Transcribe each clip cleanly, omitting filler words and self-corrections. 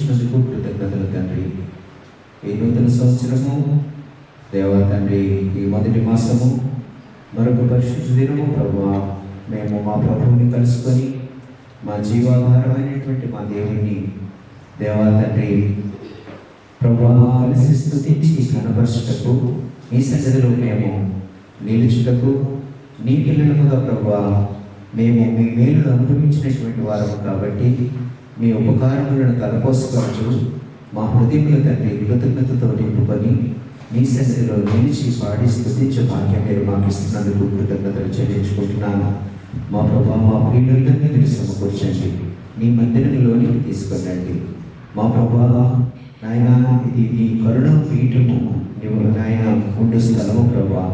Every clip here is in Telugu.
అనుగ్రహించినందుకు కృతజ్ఞతలు తండ్రి. ఈ నూతన సంవత్సరము దేవా తండ్రి, ఈ మొదటి మాసము మరొక పరిశుద్ధ దినము ప్రభువా, మేము మా ప్రభువుని కలుసుకొని మా జీవాధారమైనటువంటి మా దేవుని దేవా తండ్రి ప్రభువా కలిసి స్తుతించి కనపరచుటకు ఈ సన్నిధిలో మేము నిలుచుటకు నీ పిల్లలముగా ప్రభువా మేము మీ మేలు అనుభవించినటువంటి వారము కాబట్టి మీ ఉపకారములను తలపోసుకోవచ్చు మా హృదయముల తండ్రి కృతజ్ఞతతో నింపుకొని నీ సన్నిధిలో నిలిచి పాడి స్తుతించే భాగ్యం మీరు మాకు ఇస్తున్నందుకు కృతజ్ఞతలు చెల్లించుకుంటున్నాను. మా ప్రభా మా ప్రియులందరినీ మీరు సమకూర్చండి, నీ మందిరంలోనికి తీసుకెళ్ళండి. మా ప్రభా నాయన, ఇది నీ కరుణా పీఠము, నువ్వు నాయన ఉండు స్థలము ప్రభా.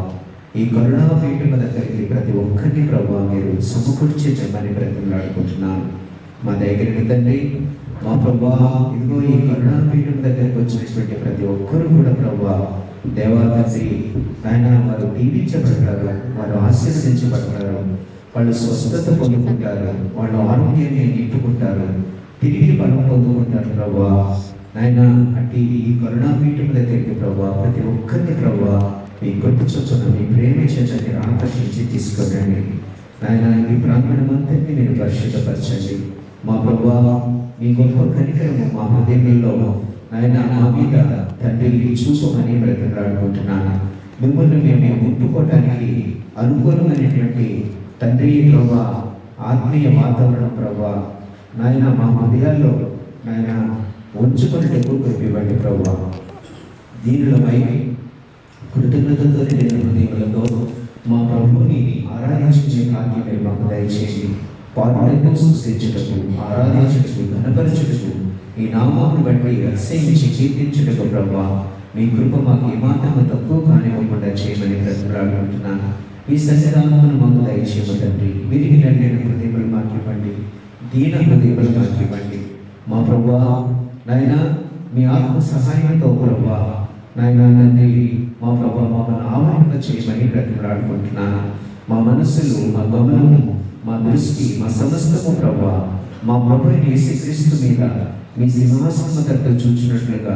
ఈ కరుణా పీఠము దగ్గరికి ప్రతి ఒక్కరిని ప్రభా మీరు సమకూర్చేమని బ్రతిమలాడుకుంటున్నాను. మా దగ్గరికి తండ్రి మా ప్రభా, ఇదిగో ఈ కరుణా పీఠం దగ్గరికి వచ్చినటువంటి ప్రతి ఒక్కరు కూడా ప్రభా దేవా తండ్రి ఆయన వారు దీవించబడతారు, వారు ఆశీర్వదించబడతారు, వాళ్ళు స్వస్థత పొందుకుంటారు, వాళ్ళు ఆరోగ్యాన్ని నింపుకుంటారు, తిరిగి బలం పొందుకుంటారు ప్రభా. నాయన అట్టి ఈ కరుణాపీఠం దగ్గరికి ప్రభా ప్రతి ఒక్కరిని ప్రభా మీ గొప్ప చొప్పున మీ ప్రేమ చేత మీరు ఆకర్షించి తీసుకెళ్ళండి. నాయన ఈ ప్రాంగణం అంతటిని మీరు పరిశుద్ధపరచండి. మా ప్రభా మీ గొప్ప కనికరము మా హృదయంలో నాయన మా మీద తండ్రి చూపమని బ్రతిమలాడుకుంటున్నాను. మిమ్మల్ని మేము నింపుకోవడానికి అనుకూలమైనటువంటి తండ్రి ప్రభా ఆత్మీయ వాతావరణం ప్రభా నాయన మా హృదయాల్లో నాయన ఉంచుకునేటప్పుడు కృపివ్వండి ప్రభా. దీనులమై కృతజ్ఞతతో నిండిన హృదయములతో మా ప్రభువుని ఆరాధించే భాగ్యం మీరు మాకు దయచేయండి. పాటలతో స్తుతించుటకు, ఆరాధించుటకు, ఘనపరచుటకు, ఈ నామాన్ని బట్టి అతిశయించి కీర్తించుటకు ప్రభా మీ కృప మాకు ఏమాత్రము తక్కువ కానివ్వకుండా చేయమని బ్రతిమలాడుకుంటున్నాను. ఈ సన్నిధానమును మాకు దయచేయము తండ్రి. విరిగి నడిగిన హృదయములు మాకు ఇవ్వండి, దీన హృదయములు మాకు ఇవ్వండి. మా ప్రభా నాయన మీ ఆత్మ సహాయంతో ప్రభా నాయన తండ్రి మా ప్రభా మమ్మల్ని ఆవరణ చేయమని బ్రతిమలాడుకుంటున్నాను. మా మనస్సులు, మా గమనము, మా దృష్టి, మా సమస్తము ప్రభా మా ప్రభు యేసుక్రీస్తు మీద మీ సింహాసనం తట్టు చూచినట్లుగా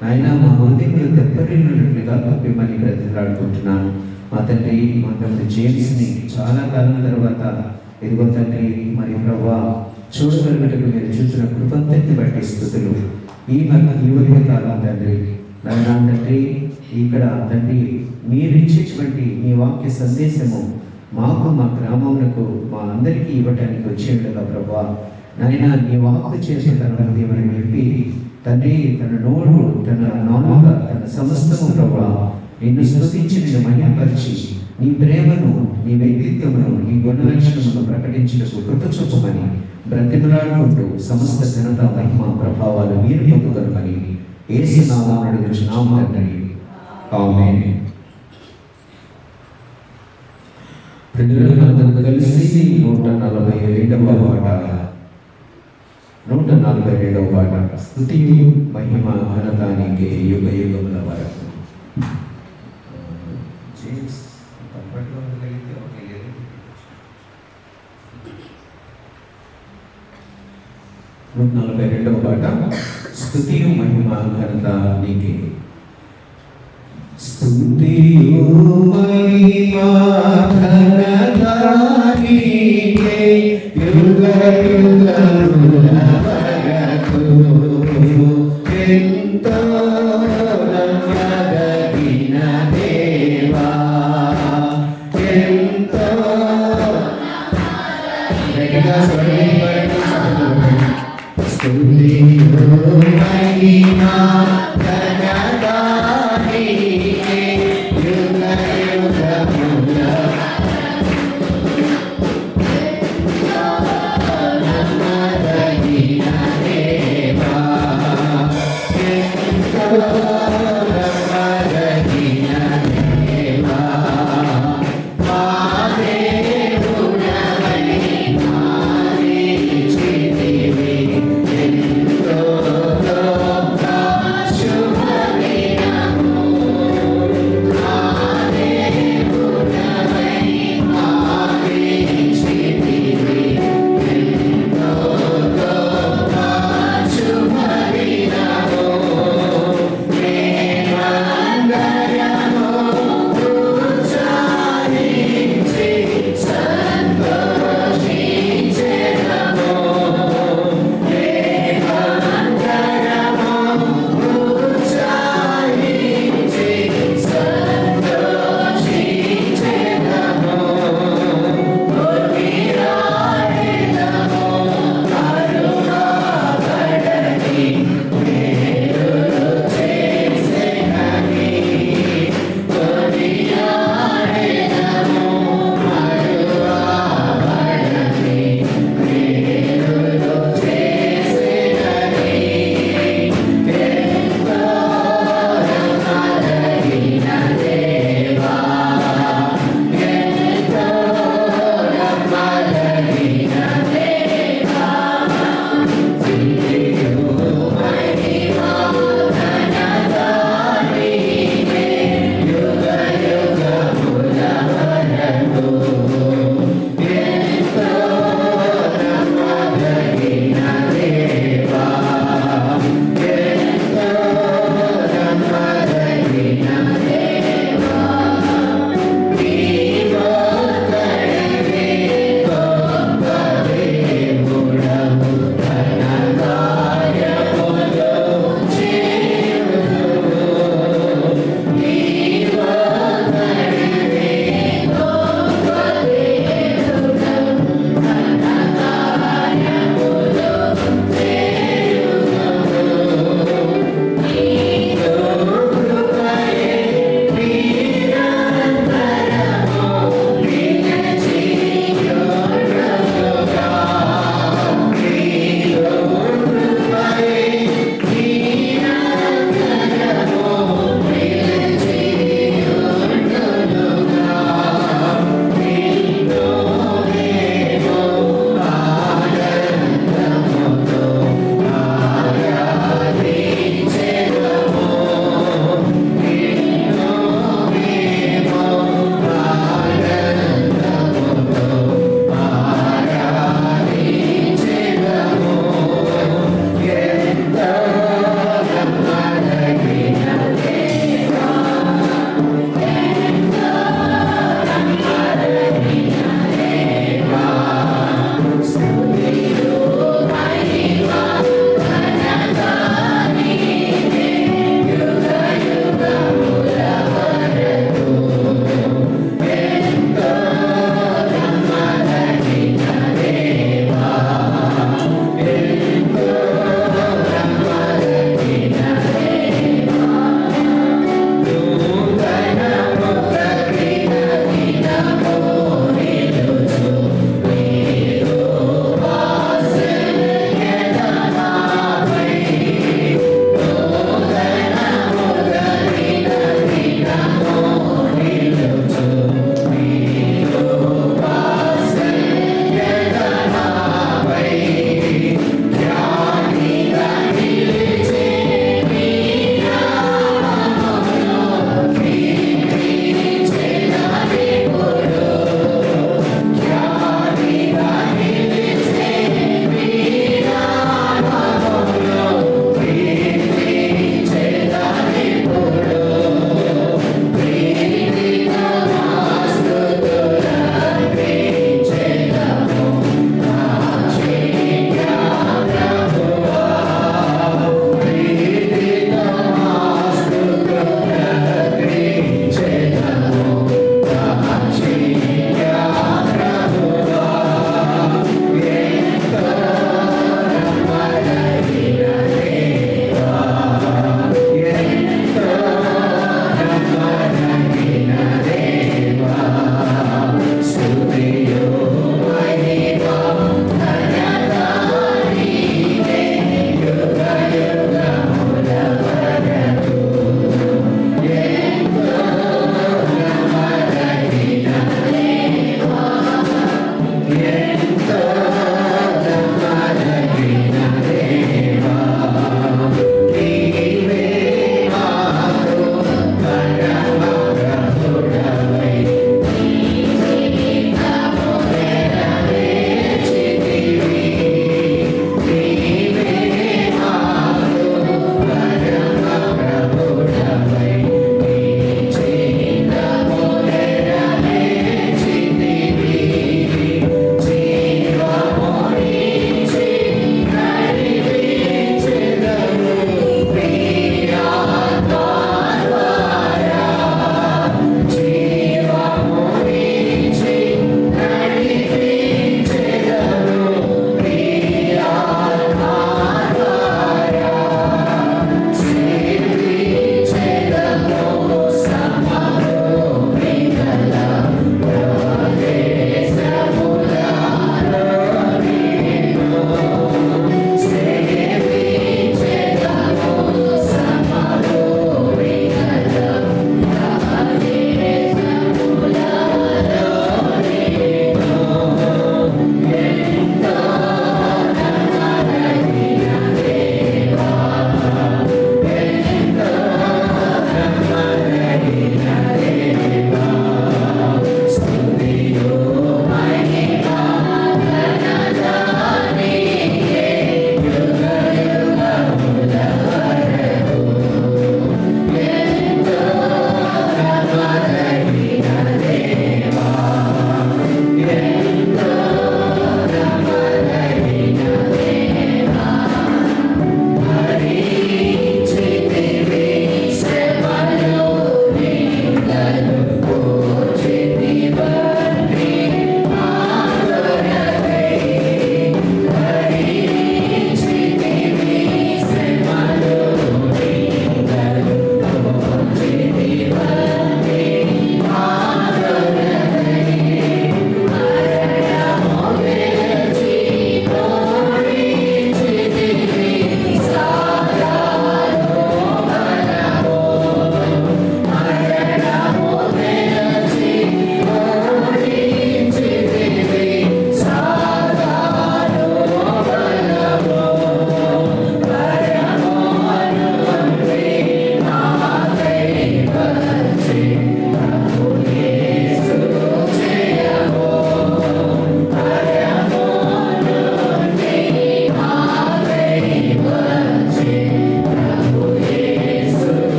నాయన మా హృదయములు తెప్పరిల్లినట్లుగా మిమ్మల్ని బ్రతిమలాడుకుంటున్నాను. మా తండ్రి మా తమ్ముడు జేమ్స్ని చాలా కాలం తర్వాత ఎదుగో తండ్రి మరి ప్రభా చూడగలిగినట్టు మీరు చూసిన కృపంతని బట్టి స్థుతులు. ఈ యువత కాలం తండ్రి నాయన తండ్రి ఇక్కడ తండ్రి మీరు ఇచ్చేటువంటి మీ వాక్య సందేశము మాకు మా గ్రామమునకు మా అందరికీ ఇవ్వటానికి వచ్చేట్టుగా ప్రభా నాయన నీ వాక్కు చేసే తన హృదయమని చెప్పి తండ్రి తన నోడు, తన నాలుక, తన సమస్తము ప్రభా నిన్ను స్తుతించి నిన్ను మహిమపరిచి నీ ప్రేమను, నీ వ్యక్తిత్వమును, నీ గుణలక్షణమును ప్రకటించుటకు కృప చూపమని బ్రతిమలాడుకుంటూ సమస్త ఘనత, మహిమ, ప్రభావాలు మీరు పొందుగలమని యేసు నామమున అడుగుచున్నాము తండ్రి. ఆమేన్. ప్రజలందరూ కలిసి 142వ పాట, 142వ పాట. స్తుతియు మహిమ ఘనత నీకే యుగ యుగముల వరకు. 142వ పాట. స్తుతియు మహిమ ఘనత నీకే. స్తుతియు మహిమ ఘనత నీకే యుగ యుగముల వరకు. ఎంతో నమ్మదగిన దేవా, ఎంతో స్తుతియు మహిమ ఘనత నీకే యుగ యుగముల నమ్మదగిన దేవా, ఎంతో నమ్మదగిన దేవా. మా దేవుడవని మానిచితివి, ఎంతో గొప్ప శుభమే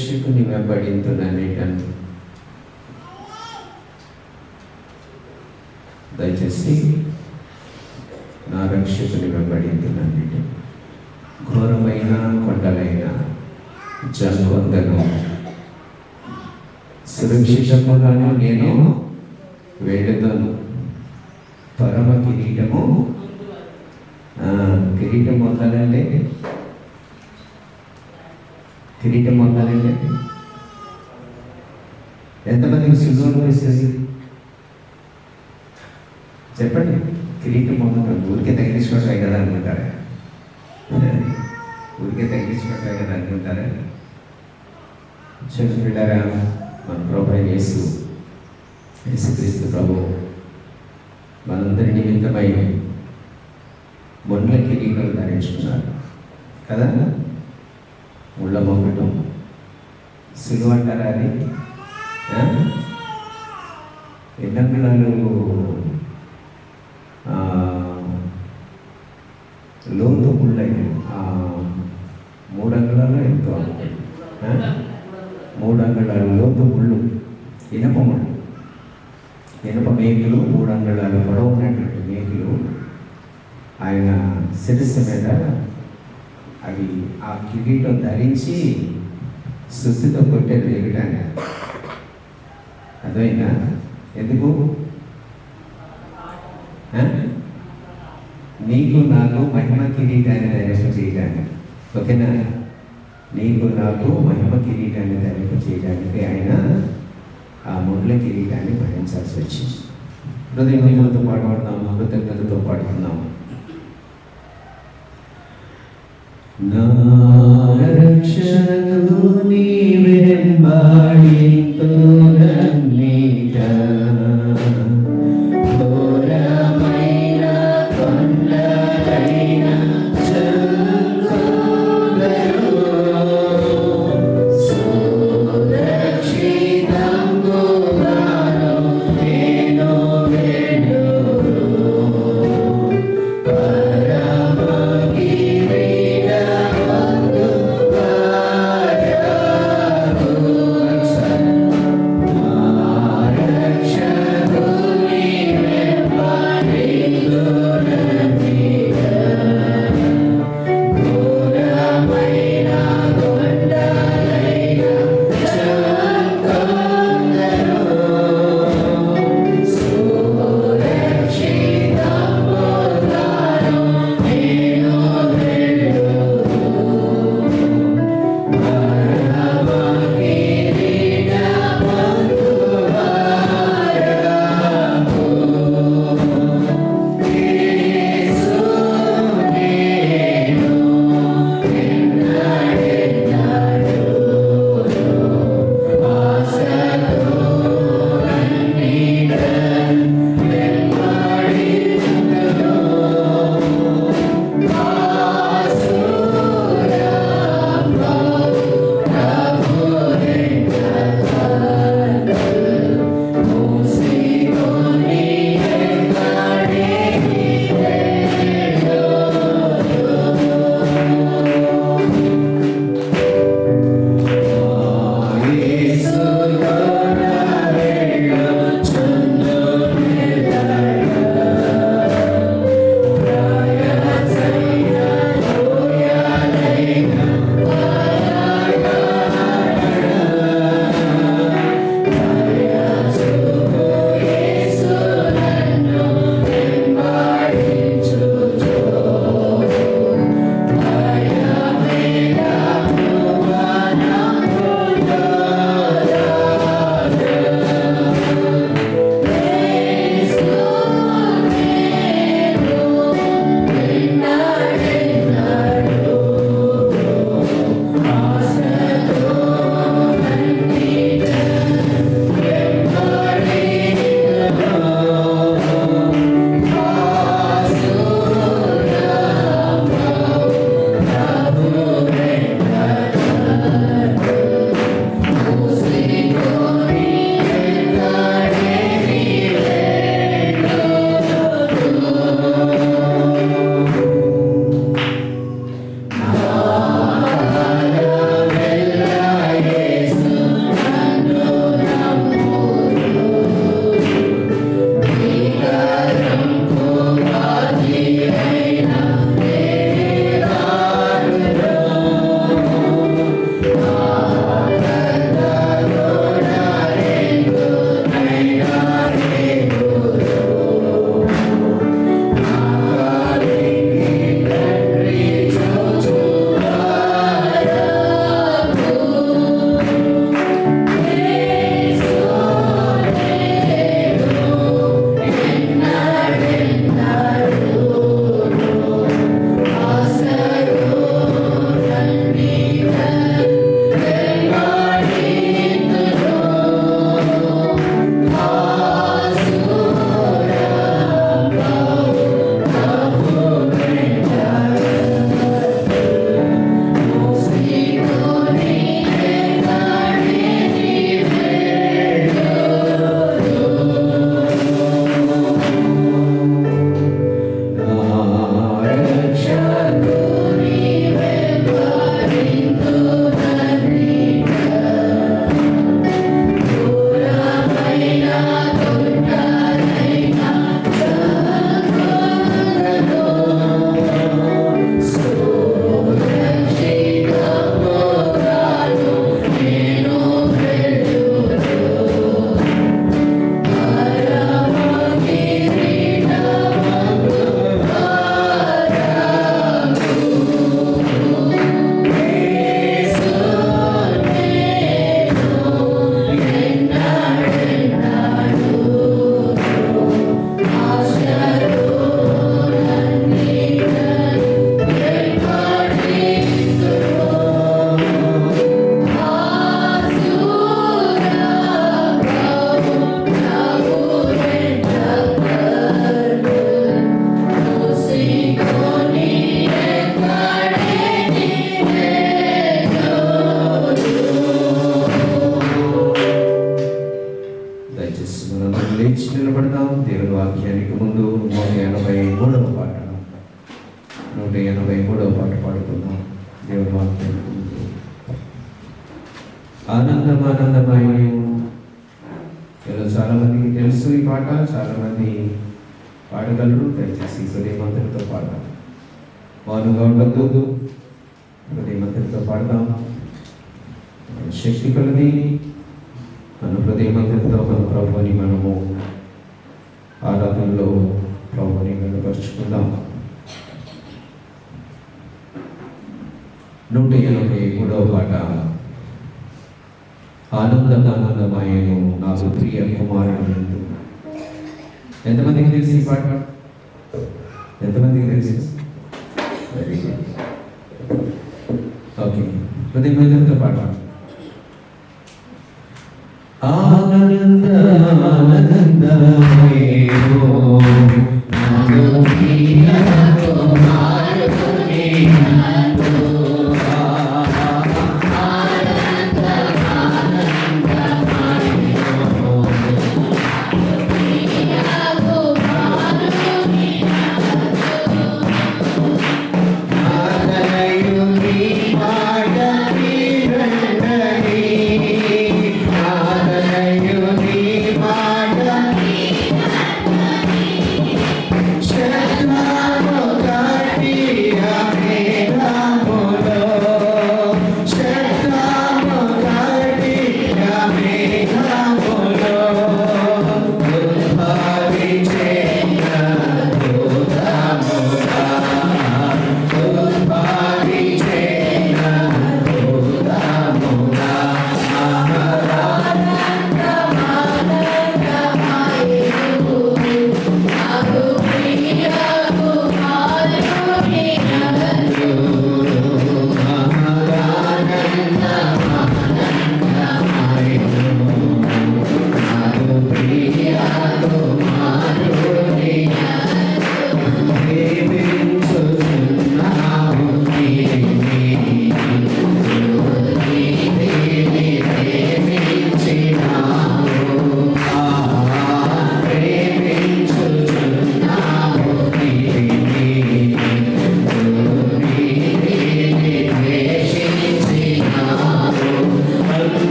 రక్షకుని వెంబడింతుననేటను. దయచేసి నా రక్షకుని వెంబడింతుననేట. ఘోరమైన కొండలైన జంకొందను సురక్షితముగాను నేను వేడుదను. పరమ కిరీటము, కిరీటం పొందాలంటే ఎంతమందికి సులువుగా వస్తుంది చెప్పండి? కిరీటం పొందడం ఊరికే తగిలించుకుంటాయి కదా అనుకుంటారా? ఊరికే తగిలించుకుంటాయి కదా అనుకుంటారా? చూడారా, మన ప్రభు యేసుక్రీస్తు ప్రభు మనందరి నిమిత్తమై ముళ్ళ కిరీటాలు ధరించుకున్నారు కదా. ముళ్ళ మొక్కటం సులువు అంటారా? అది ఎన్నంగుళాలు లోతు ముళ్ళైన 3 అంగుళాలు ఎంతో 3 అంగుళాలు లోతు ముళ్ళు, ఇనప ముళ్ళు, ఇనప మేకులు, 3 అంగుళాలు పొడవు ఉన్నటువంటి మేకులు ఆయన శిరస్సు మీద అవి ఆ కిరీటం ధరించి సుత్తితో కొట్టేది ఎగటాన్ని. అదైనా ఎందుకు? నీకు నాకు మహిమ కిరీటాన్ని ధరింపజేయడానికి. ఓకేనా? నీకు నాకు మహిమ కిరీటాన్ని ధరింపజేయడానికి ఆయన ఆ ముళ్ళ కిరీటాన్ని భరించాల్సి వచ్చింది. హృదయములతో పాడుతున్నాము, కృతజ్ఞతతో పాడుతున్నాము. నా రక్షకుని వెంబడింతునన్నిట ఘోరమైన కొండలైన జంకొందను సురక్షితంబుగాను నేను వేడును. పరమ కిరీటమందు ఆనందమానందమయము. ఇలా చాలామందికి తెలుసు ఈ పాట, చాలామంది పాడగలరు. దయచేసి హృదయమంతటితో పాడదాం, మౌనంగా ఉండద్దు, హృదయమంతటితో పాడదాం. శక్తి కలిగి మన హృదయమంతటితో మన ప్రభుని మనము ఆరాధనలో ప్రభుని కనపరుచుకుందాం. 183వ పాట. ఆనందమానందమయము నాకు ప్రియ కుమారుడు. ఎంతమందికి తెలిసి ఈ పాట? ఎంతమందికి తెలిసి? Very good. ఓకే, హృదయమంతటితో పాట. ఆనందమానందమయము నాకు ప్రియ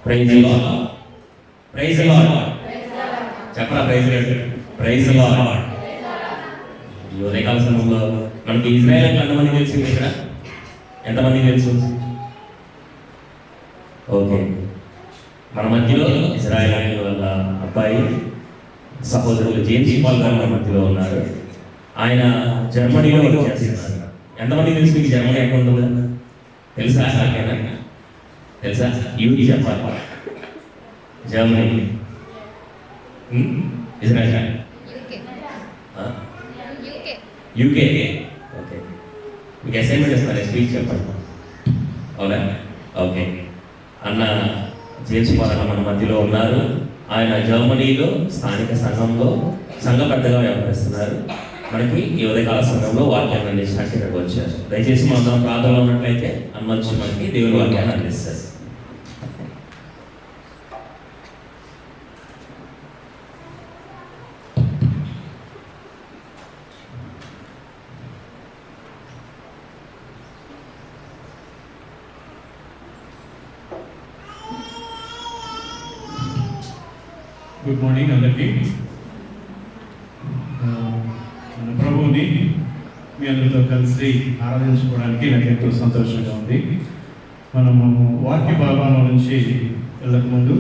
ప్రైజ్ లార్డ్, ప్రైజ్ లార్డ్, చెప్పరా ప్రైజ్ లార్డ్, ప్రైజ్ లార్డ్. ఈ ఉదయకాల సమయంలో మనకి ఇజ్రాయెల్ ఎంతమంది తెలుసు? ఇక్కడ ఎంతమంది తెలుసు? ఓకే, మన మధ్యలో ఇజ్రాయెల్ వాళ్ళ అబ్బాయి సహోదరులు జేమ్స్ పాల్ గారు మన మధ్యలో ఉన్నారు. ఆయన జర్మనీలో చేస్తున్నారు. ఎంతమంది తెలుసు మీకు జర్మనీ ఎక్కడ ఉంటుందా? తెలుసా? తెలుసా? యూకి చెప్పాలి. Germany, Israel, UK. ఓకే, మీకు అసైన్మెంట్ ఇస్తున్నారు, స్పీచ్ చెప్పండి. అవునా? ఓకే. అన్న జేమ్స్ పాల్ మన మధ్యలో ఉన్నారు. ఆయన జర్మనీలో స్థానిక సంఘంలో సంఘ పెద్దగా వ్యవహరిస్తున్నారు. మనకి ఈ ఉదయకాల సమయంలో వాక్యాన్ని అందించడానికి ఇక్కడికి వచ్చారు. దయచేసి మనం ప్రార్థనలో ఉన్నట్లయితే అన్న వచ్చి మనకి దేవుని వాక్యాన్ని అందిస్తారు. గుడ్ మార్నింగ్ అందరికీ. మన ప్రభువుని మీ అందరితో కలిసి ఆరాధించుకోవడానికి నాకు ఎంతో సంతోషంగా ఉంది. మనము వాక్య భాగంలో నుంచి వెళ్ళకముందు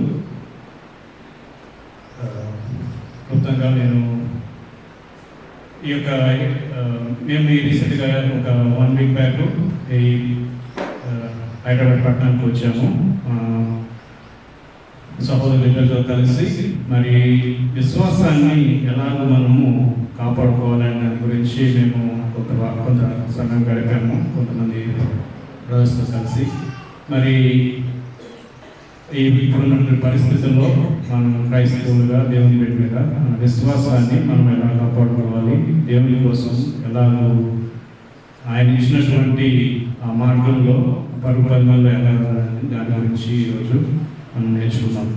క్లుప్తంగా నేను ఈ యొక్క మేము రీసెంట్గా ఒక 1 వీక్ బ్యాక్ ఈ హైదరాబాద్ పట్టణానికి వచ్చాము. సహోదరులతో కలిసి మరి విశ్వాసాన్ని ఎలాగో మనము కాపాడుకోవాలనే దాని గురించి మేము కొంత సమయం గడిపాము, కొంతమంది బ్రదర్స్తో కలిసి. మరి ఇప్పుడున్న పరిస్థితుల్లో మనం క్రైస్తవులుగా దేవుని బిడ్డలుగా మన విశ్వాసాన్ని మనం ఎలా కాపాడుకోవాలి, దేవుని కోసం ఎలాగో ఆయన ఇచ్చినటువంటి ఆ మార్గంలో పరుగుపందంలో ఎలా దాని గురించి ఈరోజు మనం నేర్చుకున్నాం.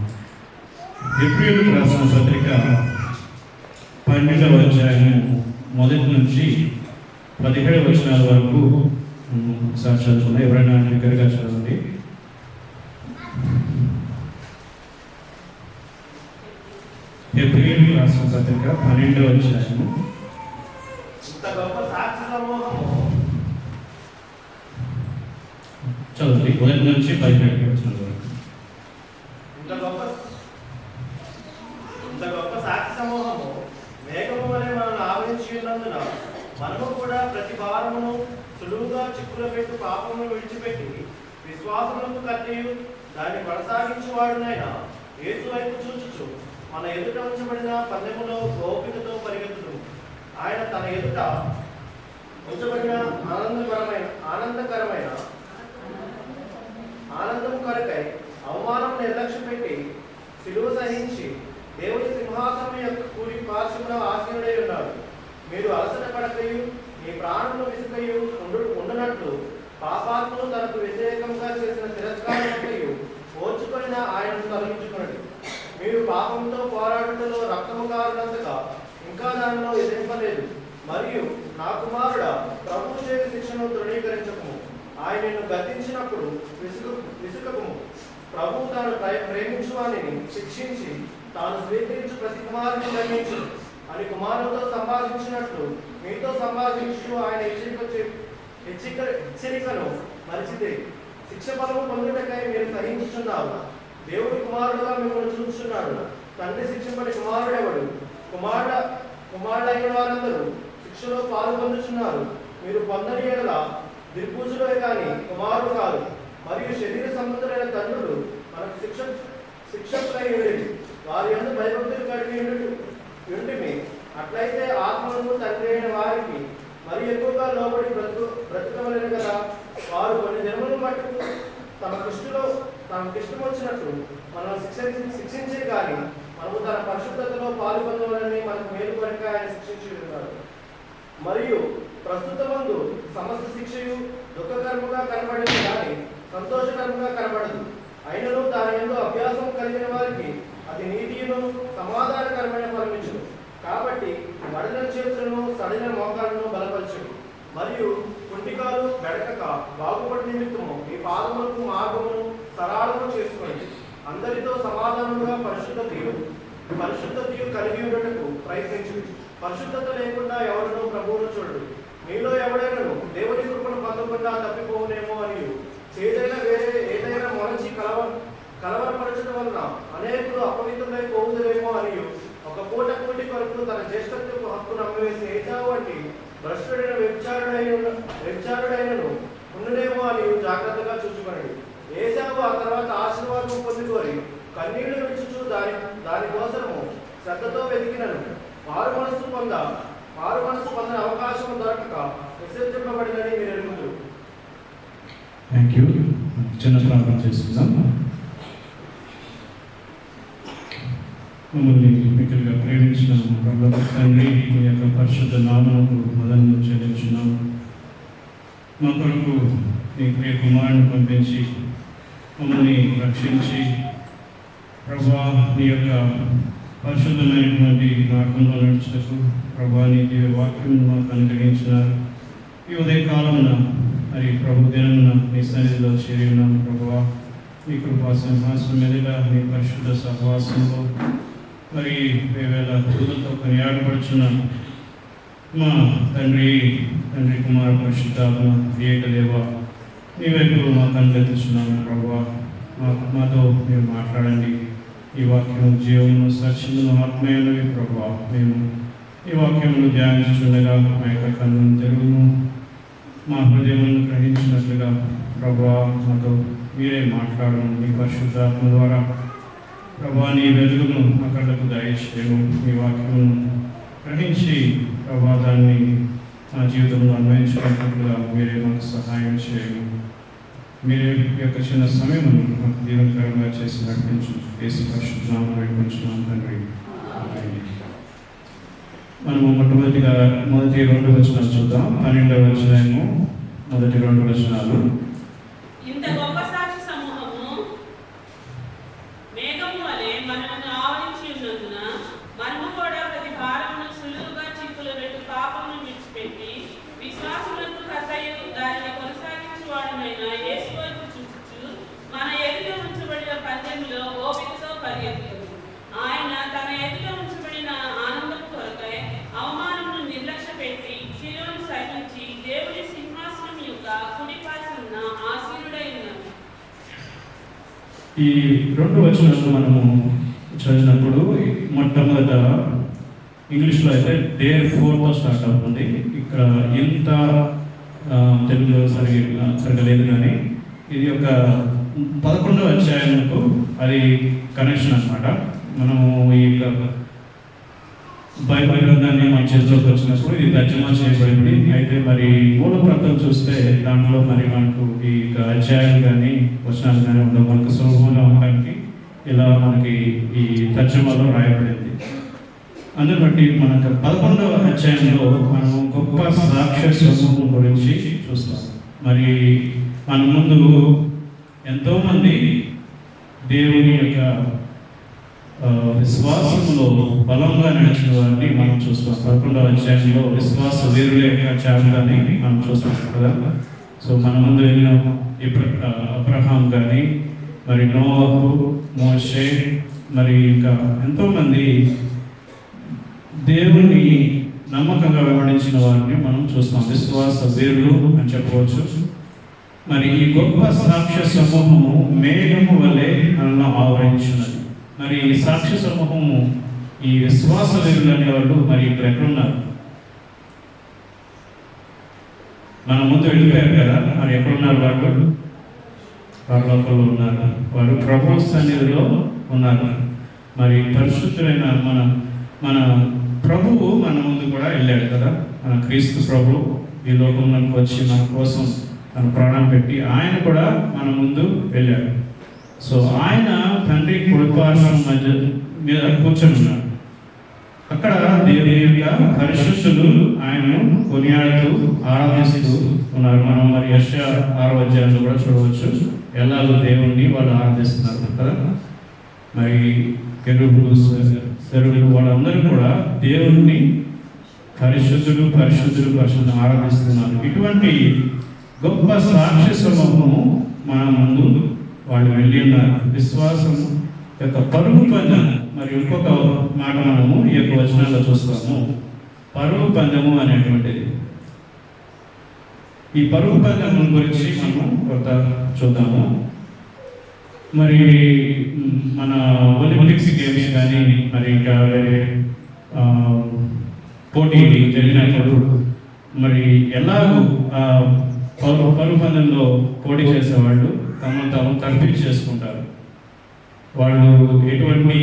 హెబ్రీయులకు రాసిన పత్రిక 12వ అధ్యాయము 1 నుంచి 17 వచనాల వరకు ఒకసారి చదువుకున్నాం. ఎవరైనా దగ్గరగా చదవండి. హెబ్రీయులకు రాసిన పత్రిక 12వ అధ్యాయము చదవండి 1 నుంచి 17 వచనాల వరకు. ఇంత గొప్ప సాక్షి సమూహము మేఘము వలె మనల్ని ఆవరించి ఉన్నందున మనము కూడా ప్రతి భారమును సులువుగా చిక్కుల పెట్టు పాపమును విడిచిపెట్టి విశ్వాసములకు కట్టియు దాన్ని కొనసాగించువాడునైన యేసు వైపు చూచుచు మన ఎదుట ఉంచబడిన పందెములో ఓపికతో పరిగెత్తును. ఆయన తన ఎదుట ఉంచబడిన ఆనందము కొరకై అవమానం నిర్లక్ష్య పెట్టి సిలువ సహించి దేవుని సింహాసనం యొక్క కూడి పార్శ్వమున ఆసీనుడై ఉన్నాడు. మీరు అలసట పడకయు మీ ప్రాణములు విసుకయు ఉండనట్లు పాపాత్మను తనకు వ్యతిరేకంగా చేసిన తిరస్కారముకయు ఓర్చుకొనిన ఆయనను తొలగించుకున్నది. మీరు పాపంతో పోరాడుటలో రక్తము కారునంతగా ఇంకా దానిలో ఎదింపలేదు. మరియు నా కుమారుడా, ప్రభువు చేతి శిక్షను తృణీకరించకము. ఆయనను గద్దించినప్పుడు విసుకకము. ప్రభువు తాను ప్రేమించు వానిని శిక్షించి తాను స్వీకరించు ప్రతి కుమారుని దండించు అని కుమారులతో సంభాషించినట్లు మీతో సంభాషించు ఆయన హెచ్చరికను మరిచితే శిక్ష ఫలము పొందుటకై మీరు సహించుచున్నారు. దేవుడి కుమారుడుగా మిమ్మల్ని చూస్తున్నాడు. తండ్రి శిక్షపడి కుమారుడెవడు? కుమారుడైన వారందరూ శిక్షలో పాలు పొందుచున్నారు. మీరు పొందని ఎడల దిర్పూజులే కానీ కుమారుడు కాదు. మరియు శరీర సంబంధులైన తండ్రులు మనకు శిక్షకులై ఉండేది. వారి యందు భయభక్తులు కలిగి ఉంటిమి. అట్లయితే ఆత్మను తండ్రి అయిన వారికి మరి ఎక్కువగా లోబడి బ్రతకవలేను కదా. వారు కొన్ని జన్మలను మట్టుకు తమకిష్టం వచ్చినట్లు మనల్ని శిక్షించే కానీ మనము తన పరిశుద్ధతలో పాలు పొందవాలని మనకు మేలు కొరక ఆయన శిక్షించి ఉన్నారు. మరియు ప్రస్తుతమందు సమస్త శిక్షయు దుఃఖకరముగా కనబడింది కానీ సంతోషకరముగా కనబడదు. అయినను దాని యందు అభ్యాసం కలిగిన వారికి అది నీతియును సమాధానకరమైన ఫలమిచ్చును. కాబట్టి వడిన చేతులను సడిన మోకాలను బలపరచును. మరియు కుంటికాలు బెడకక బాగుపడి నిమిత్తము మీ పాదములకు మార్గమును సరళము చేసుకోండి. అందరితో సమాధానముగా పరిశుద్ధతయు కలిగి ఉండటకు ప్రయత్నించు. పరిశుద్ధత లేకుండా ఎవడను ప్రభువును చూడు. మీలో ఎవడైనను దేవుని కృపను పొందకుండా తప్పిపోవునేమో అని ఏదైనా మొలచి కలవరపరచడం వలన అనేకులు అపవిత్రులై పోవుదురేమో అని ఒక పూట కూటి కొరకు తన జ్యేష్ఠత్వపు హక్కును అమ్మవేసి ఏసావు వంటి భ్రష్టుడైన వ్యభిచారుడైనను ఉండునేమో అని జాగ్రత్తగా చూసుకోండి. ఏసావు ఆ తర్వాత ఆశీర్వాదం పొందుకొని కన్నీళ్లు విడుచుచు దాని కోసము శ్రద్ధతో వెతికినను మారు మనసు పొందిన అవకాశం దొరకక విసర్జింపబడినని మీరు ఎరుగుదురు. Thank you. చిన్న ప్రార్థన చేసుకుందాం. మమ్మల్ని మిక్కలుగా ప్రేమించిన ప్రభువు తండ్రి, మీ యొక్క పరిశుద్ధ నామమునకు మొదలు చెల్లించున్నాము. మా కొరకు నీ ప్రియ కుమారుని పంపించి మమ్మల్ని రక్షించి ప్రభువా నీ యొక్క పరిశుద్ధమైనటువంటి మార్గంలో నడుచుటకు ప్రభువా నీ దివ్య వాక్యం మాకు అనుగ్రహించినారు. ఈ ఉదయకాలమున మరి ప్రభు దినమున మీ సన్నిధిలో చేరి ఉన్నాము. ప్రభువా మీ కృపా సింహాసనం మీదుగా మీ పరిశుద్ధ సహవాసంలో మరి వేవేల పూలతో కొనియాడబడుచున్న మా తండ్రి కుమార పరిశుద్ధాత్మ ఏకదేవ నీ వైపు మా కనుగెత్తుచున్నాము. ప్రభువా మాతో మీరు మాట్లాడండి. ఈ వాక్యం జీవమును సత్యమును ఆత్మీయులవి ప్రభువా. మేము ఈ వాక్యమును ధ్యానించుండగా మా యొక్క కన్నును తెలుగును మా హృదయములను గ్రహించినట్లుగా ప్రభువా మాతో మీరే మాట్లాడము. మీ పరిశుద్ధాత్మ ద్వారా ప్రభువా నీ వెలుగును మా కళ్ళకు దయచేయము. మీ వాక్యమును గ్రహించి ప్రభువా దాన్ని మా జీవితంలో అన్వయించుకున్నట్లుగా మీరే మాకు సహాయం చేయము. మీరే యొక్క చిన్న సమయమును మాకు దీవెనకరంగా చేసి నడిపించు. యేసు పరిశుద్ధ నామమున వేడుకొంచున్నాము తండ్రి. మనము మొదటి 2 వచనాలు చూద్దాం. 12వ వచనము మొదటి 2 వచనాలు. ఇంత గొప్ప సాక్షి సమూహము మేఘము వలె మనల్ని ఆవరించి ఉన్నందున మనము కూడా ప్రతి భారమును సులువుగా చిక్కులు పెట్టి పాపమును విడిచిపెట్టి విశ్వాసములకు కర్తయు దానిని కొనసాగించువాడమైన యేసు వైపు చూపుచు మన ఎదుట ఉంచబడిన పందెంలో ఓపికతో పరిగెత్తు. ఆయన తన ఎదుట ఉంచబడిన ఆనందం కొరకై అవమానమును నిర్లక్ష్య పెట్టి శిలువను సహించి దేవుని సింహాసనం యొక్క కుడిపార్శ్వన ఆసీనుడై ఉన్నాడు. ఈ 2 వచనాలు మనము చదివినప్పుడు మొట్టమొదట ఇంగ్లీష్లో అయితే దేర్ ఫోర్తో స్టార్ట్ అవుతుంది. ఇక్కడ ఎంత తెలుగులో సరిగా లేదు, కానీ ఇది ఒక 11వ అధ్యాయంకు అది కనెక్షన్ అన్నమాట. మనము ఈ యొక్క బైబిల్ గ్రంథాన్ని మన చేతిలోకి వచ్చినప్పుడు ఇది తర్జమా చేయబడింది. అయితే మరి మూల ప్రాంతం చూస్తే దాంట్లో మరి మనకు ఈ అధ్యాయాలు కానీ వచనాలు కానీ ఉండవు. మనకు సులభంగా ఉండడానికి ఇలా మనకి ఈ తర్జుమాలో రాయబడింది. అందుని బట్టి మనకు 11వ అధ్యాయంలో మనం గొప్ప సాక్ష్య సమూహం గురించి చూస్తాం. మరి మన ముందు ఎంతోమంది దేవుని యొక్క విశ్వాసంలో బలంగా నడిచిన వారిని మనం చూస్తాం. 11వ అధ్యాయంలో విశ్వాస వీరుల యొక్క జాబితాని మనం చూస్తాం కదా. సో మన ముందు వెళ్ళిన అబ్రహాం కానీ, మరి నోవాహు, మోషే, మరి ఇంకా ఎంతోమంది దేవుని నమ్మకంగా వెంబడించిన వారిని మనం చూస్తాం. విశ్వాస వీరులు అని చెప్పవచ్చు. మరి ఈ గొప్ప సాక్ష్య సమూహము మేఘము వలె మనల్ని ఆవరించినది. మరి ఈ సాక్ష్య సమూహము, ఈ విశ్వాస వీరులు అనేవాళ్ళు మరి ఇక్కడ ఎక్కడున్నారు? మన ముందు వెళ్ళిపోయారు కదా. మరి ఎక్కడున్నారు వాళ్ళు? పరలోకంలో ఉన్నారు. వారు ప్రభు సన్నిధిలో ఉన్నారు. మరి పరిశుద్ధులైన మన ప్రభువు మన ముందు కూడా వెళ్ళాడు కదా. మన క్రీస్తు ప్రభు ఈ లోకంలోకి వచ్చి మన కోసం తన ప్రాణం పెట్టి ఆయన కూడా మన ముందు వెళ్ళాడు. సో ఆయన తండ్రి కుడిపార్శ్వం మధ్య మీద కూర్చొని ఉన్నాడు. అక్కడ దేవుని యొక్క పరిశుద్ధులు ఆయనను కొనియాడుతూ ఆరాధిస్తూ ఉన్నారు. మనం మరి యెషయా 6వ అధ్యాయంలో కూడా చూడవచ్చు ఎలాగో దేవుణ్ణి వాళ్ళు ఆరాధిస్తున్నారు కదా. మరి కెరూబులు, సెరువులు వాళ్ళందరూ కూడా దేవుణ్ణి పరిశుద్ధులు పరిశుద్ధులు పరిశుద్ధులు ఆరాధిస్తున్నారు. ఇటువంటి గొప్ప సాక్ష్య సమూహము మన ముందు వాళ్ళు వెళ్ళి ఉన్నారు. విశ్వాసం యొక్క పరుగు పందెం. మరి ఇంకొక మాట మనము ఈ యొక్క వచనాల్లో చూస్తాము, పరుగు పందెము అనేటువంటిది. ఈ పరుగు పందెం గురించి మనము కొంత చూద్దాము. మరి మన ఒలింపిక్స్ గేమ్స్ కానీ, మరి ఇంకా వేరే పోటీలు జరిగినప్పుడు మరి ఎలాగూ పరుగు పందెంలో పోటీ చేసేవాళ్ళు తమను తాము కన్ఫ్యూజ్ చేసుకుంటారు. వాళ్ళు ఎటువంటి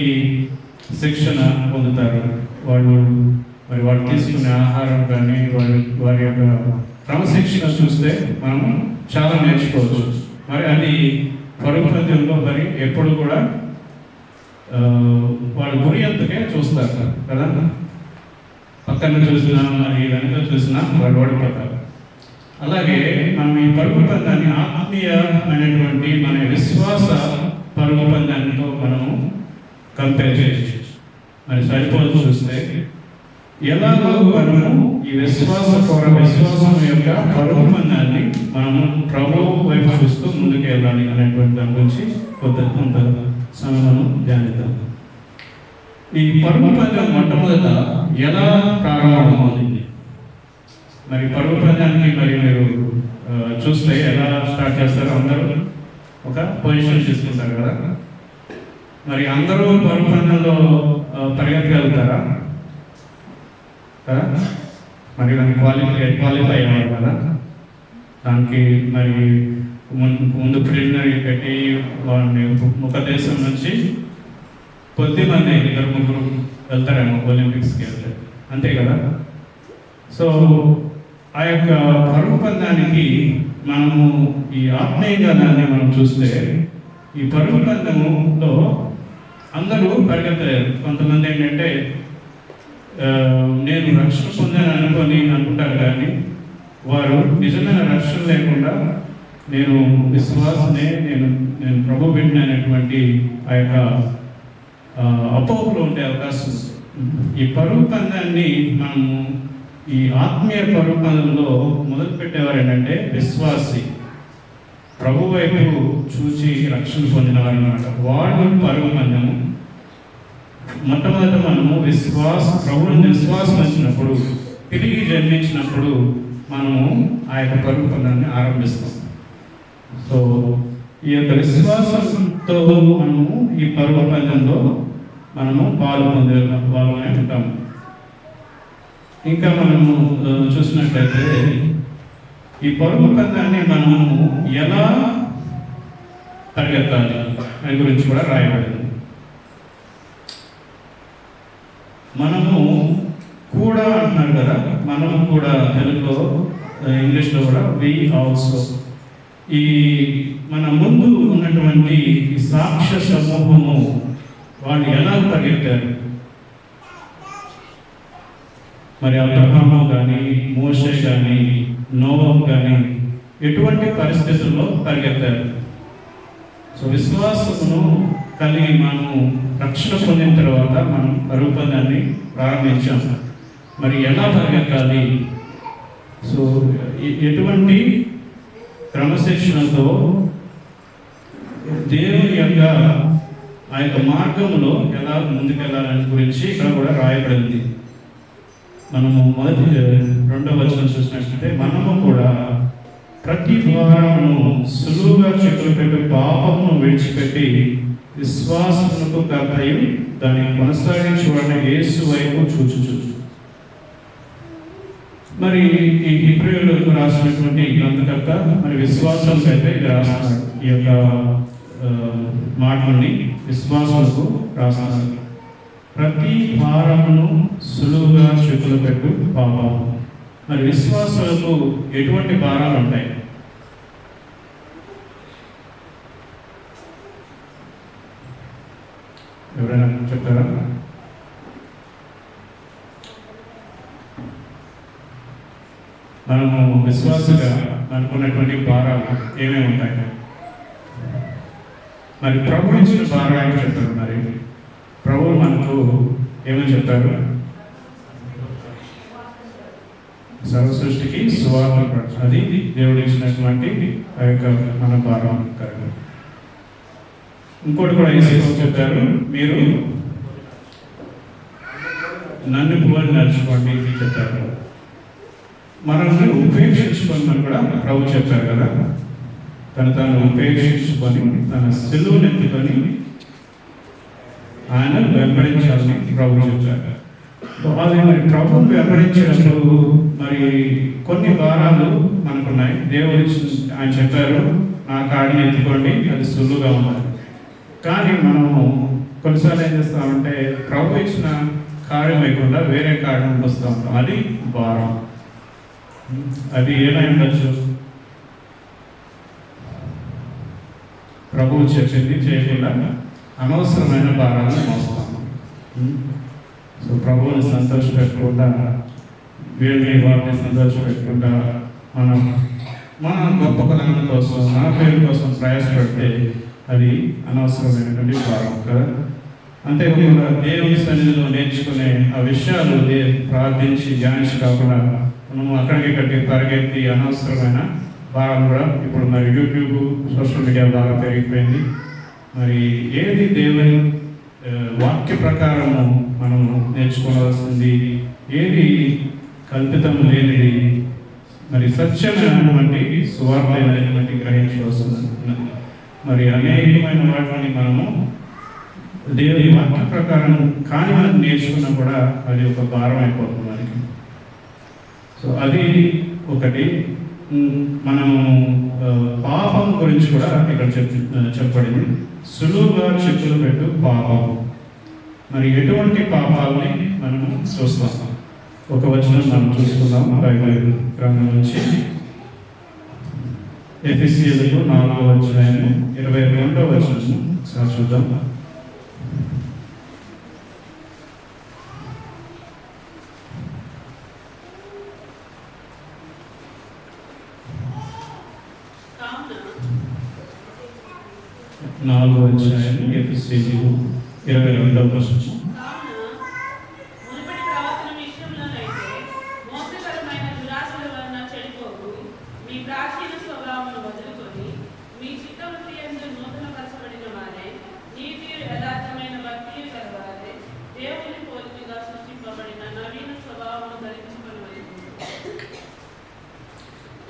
శిక్షణ పొందుతారు, వాళ్ళు తీసుకునే ఆహారం కానీ వారి యొక్క క్రమశిక్షణ చూస్తే మనం చాలా నేర్చుకోవచ్చు. మరి అది పరుగు పందెంలో మరి ఎప్పుడు కూడా వాళ్ళు గురి అంతకే చూస్తారు కదా. పక్కన చూసినా మరి వెనక చూసినా వాళ్ళు ఓడిపోతారు. అలాగే మనం ఈ పరుగు పందాన్ని ఆత్మీయమైనటువంటి మన విశ్వాస పరుగు పందానితో మనము కంపేర్ చేయొచ్చు. మరి సరిపోదు చూస్తే ఎలాగో మనము ఈ విశ్వాసం యొక్క పరుగు పందాన్ని మనము ప్రభువు వైపు చూస్తూ ముందుకు వెళ్ళాలి అనేటువంటి దాని గురించి కొంత సమయం ధ్యానిద్దాం. ఈ పరుగు పందెం మొట్టమొదట ఎలా ప్రారంభమవుతుంది? మరి పరుగు పందానికి మరి మీరు చూస్తే ఎలా స్టార్ట్ చేస్తారు? అందరూ ఒక పొజిషన్ తీసుకుంటారు కదా. మరి అందరూ పరుగు పందెంలో పరిగెత్తగలుగుతారా కదా? మరి దానికి క్వాలిఫై అయ్యారు కదా. దానికి మరి ముందు ప్రిలిమినరీ పెట్టి వాళ్ళని ఒక దేశం నుంచి కొద్దిమంది 2-3 వెళ్తారేమో ఒలింపిక్స్కి వెళ్తే, అంతే కదా. సో ఆ యొక్క పరుగు పందానికి మనము ఈ ఆత్మీయంగా దాన్ని మనం చూస్తే ఈ పరుగు పందెంలో అందరూ పరిగెత్తలేరు. కొంతమంది ఏంటంటే నేను రక్షణ పొందాను అనుకుంటారు, కానీ వారు నిజమైన రక్షణ లేకుండా నేను విశ్వాసనే, నేను ప్రభు పెట్టినటువంటి ఆ యొక్క అపోహలో ఉండే అవకాశం ఉంది. ఈ పరుగు పందాన్ని మనము ఈ ఆత్మీయ పరుగు పందెంలో మొదలు పెట్టేవారు ఏంటంటే విశ్వాసి, ప్రభు వైపు చూచి రక్షణ పొందినవారు అన్నమాట. వాళ్ళు పరుగు పందెము మొట్టమొదట మనము ప్రభువుని విశ్వాసం వచ్చినప్పుడు, తిరిగి జన్మించినప్పుడు మనము ఆ యొక్క పరుగు పందాన్ని ఆరంభిస్తాం. సో ఈ యొక్క విశ్వాసంతో మనము ఈ పరుగు పందెంలో మనము పాలు పొందే వాళ్ళనే ఉంటాము. ఇంకా మనము చూసినట్లయితే ఈ పరుగు పందాన్ని మనము ఎలా పరిగెత్తాలి దాని గురించి కూడా రాయబడింది. మనము కూడా అంటున్నారు కదా, మనము కూడా తెలుగులో, ఇంగ్లీష్లో కూడా వి ఆల్సో. ఈ మన ముందు ఉన్నటువంటి ఈ సాక్ష్య సమూహము వాళ్ళు ఎలా పరిగెత్తారు? మరి అబ్రహాము కానీ, మోషే కానీ, నోవహు కానీ ఎటువంటి పరిస్థితుల్లో పరిగెత్తారు? సో విశ్వాసమును కలిగి మనము రక్షణ పొందిన తర్వాత మనం పరుగు పందాన్ని ప్రారంభించాం. మరి ఎలా పరిగెత్తాలి? సో ఎటువంటి క్రమశిక్షణతో దేవుని యొక్క ఆ యొక్క మార్గంలో ఎలా ముందుకెళ్ళాలని గురించి ఇక్కడ కూడా రాయబడింది. మనము రెండవ వచనం చూసినట్లయితే మనము కూడా ప్రతి వారమును సులువుగా చిక్కులు పెట్టి పాపమును విడిచిపెట్టి విశ్వాసమునకు కర్తయు దాన్ని కొనసాగించబడిన యేసు వైపు చూచుచు. మరి ఈ హెబ్రీయులకు రాసినటువంటి గ్రంథకర్త మరి విశ్వాసాలకు అయితే ఇది రాస్తున్నాడు. ఈ యొక్క మాటలని విశ్వాసాలకు రాస్తున్నాడు. ప్రతి భారమును సులువుగా చిక్కులు పెట్టు పాపము. మరి విశ్వాసాలకు ఎటువంటి భారాలు ఉంటాయి? ఎవరైనా చెప్తారా? మనము విశ్వాసగా అనుకున్నటువంటి భారాలు ఏమేమి ఉంటాయి? మరి ప్రభు ఇచ్చిన భారాలు చెప్తారు. మరి ప్రభు మనకు ఏమని చెప్పారు? సర్వ సృష్టికి సువార్త, అది దేవుడు ఇచ్చినటువంటి ఆ యొక్క మన భారం కరెక్ట్. ఇంకోటి కూడా యేసు చెప్పారు, మీరు నన్ను పోలి నడుచుకోండి చెప్పారు. మనల్ని ఉపేక్షించుకోమని కూడా ప్రభు చెప్పారు కదా. తాను ఉపేక్షించుకొని తన సిలువను ఎత్తుకొని ఆయన వెంబడించాలని ప్రభు చెప్పారు. అది మరి ప్రభు వెంబడించినప్పుడు మరి కొన్ని భారాలు మనకున్నాయి. దేవుడు ఆయన చెప్పారు, నా కాడిని ఎత్తుకోండి, అది సులువుగా ఉన్నది. కానీ మనము కొన్నిసార్లు ఏం చేస్తామంటే ప్రభు ఇచ్చిన కార్యం లేకుండా వేరే కార్యం వస్తూ ఉంటాం. అది భారం. అది ఏమై ఉండొచ్చు? ప్రభువు చెప్పింది చేయకుండా అనవసరమైన భారాలను మోస్తాము. సో ప్రభువుని సంతోషపెట్టకుండా, వీళ్ళని వారిని సంతోషపెట్టకుండా మన గొప్పతనం కోసం, మన పేరు కోసం ప్రయాసపడితే అది అనవసరమైనటువంటి భారం కదా. అంతేకాకుండా దేవుని సన్నిధిలో నేర్చుకునే ఆ విషయాలు ప్రార్థించి ధ్యానించి కాకుండా మనం అక్కడికి పరిగెత్తి అనవసరమైన భారం కూడా ఇప్పుడు మరి యూట్యూబ్, సోషల్ మీడియా బాగా పెరిగిపోయింది. మరి ఏది దేవుని వాక్య ప్రకారము మనము నేర్చుకోవాల్సింది, ఏది కల్పితం లేనిది, మరి సత్యమైనటువంటి సువార్తైనటువంటి గ్రహించవలసింది. మరి అనేకమైన వాటిని మనము దేవుని వాక్య ప్రకారం కానీ మనం నేర్చుకున్నా కూడా అది ఒక భారం అయిపోతుంది మనకి. సో అది ఒకటి. మనము పాపం గురించి కూడా ఇక్కడ చెప్పబడింది, సులువుగా చిక్కులు పెట్టు పాపం. మరి ఎటువంటి పాపాలని మనము చూస్తాం? ఒక వచనం మనం చూసుకుందాం బైబిల్ గ్రంథం నుంచి. ఎఫెసీయులకు 4వ అధ్యాయం 22వ వచనం ఒకసారి చూద్దాం. నాలుగో అధ్యాయం ఎఫెసీయులకు 22వ వచనం.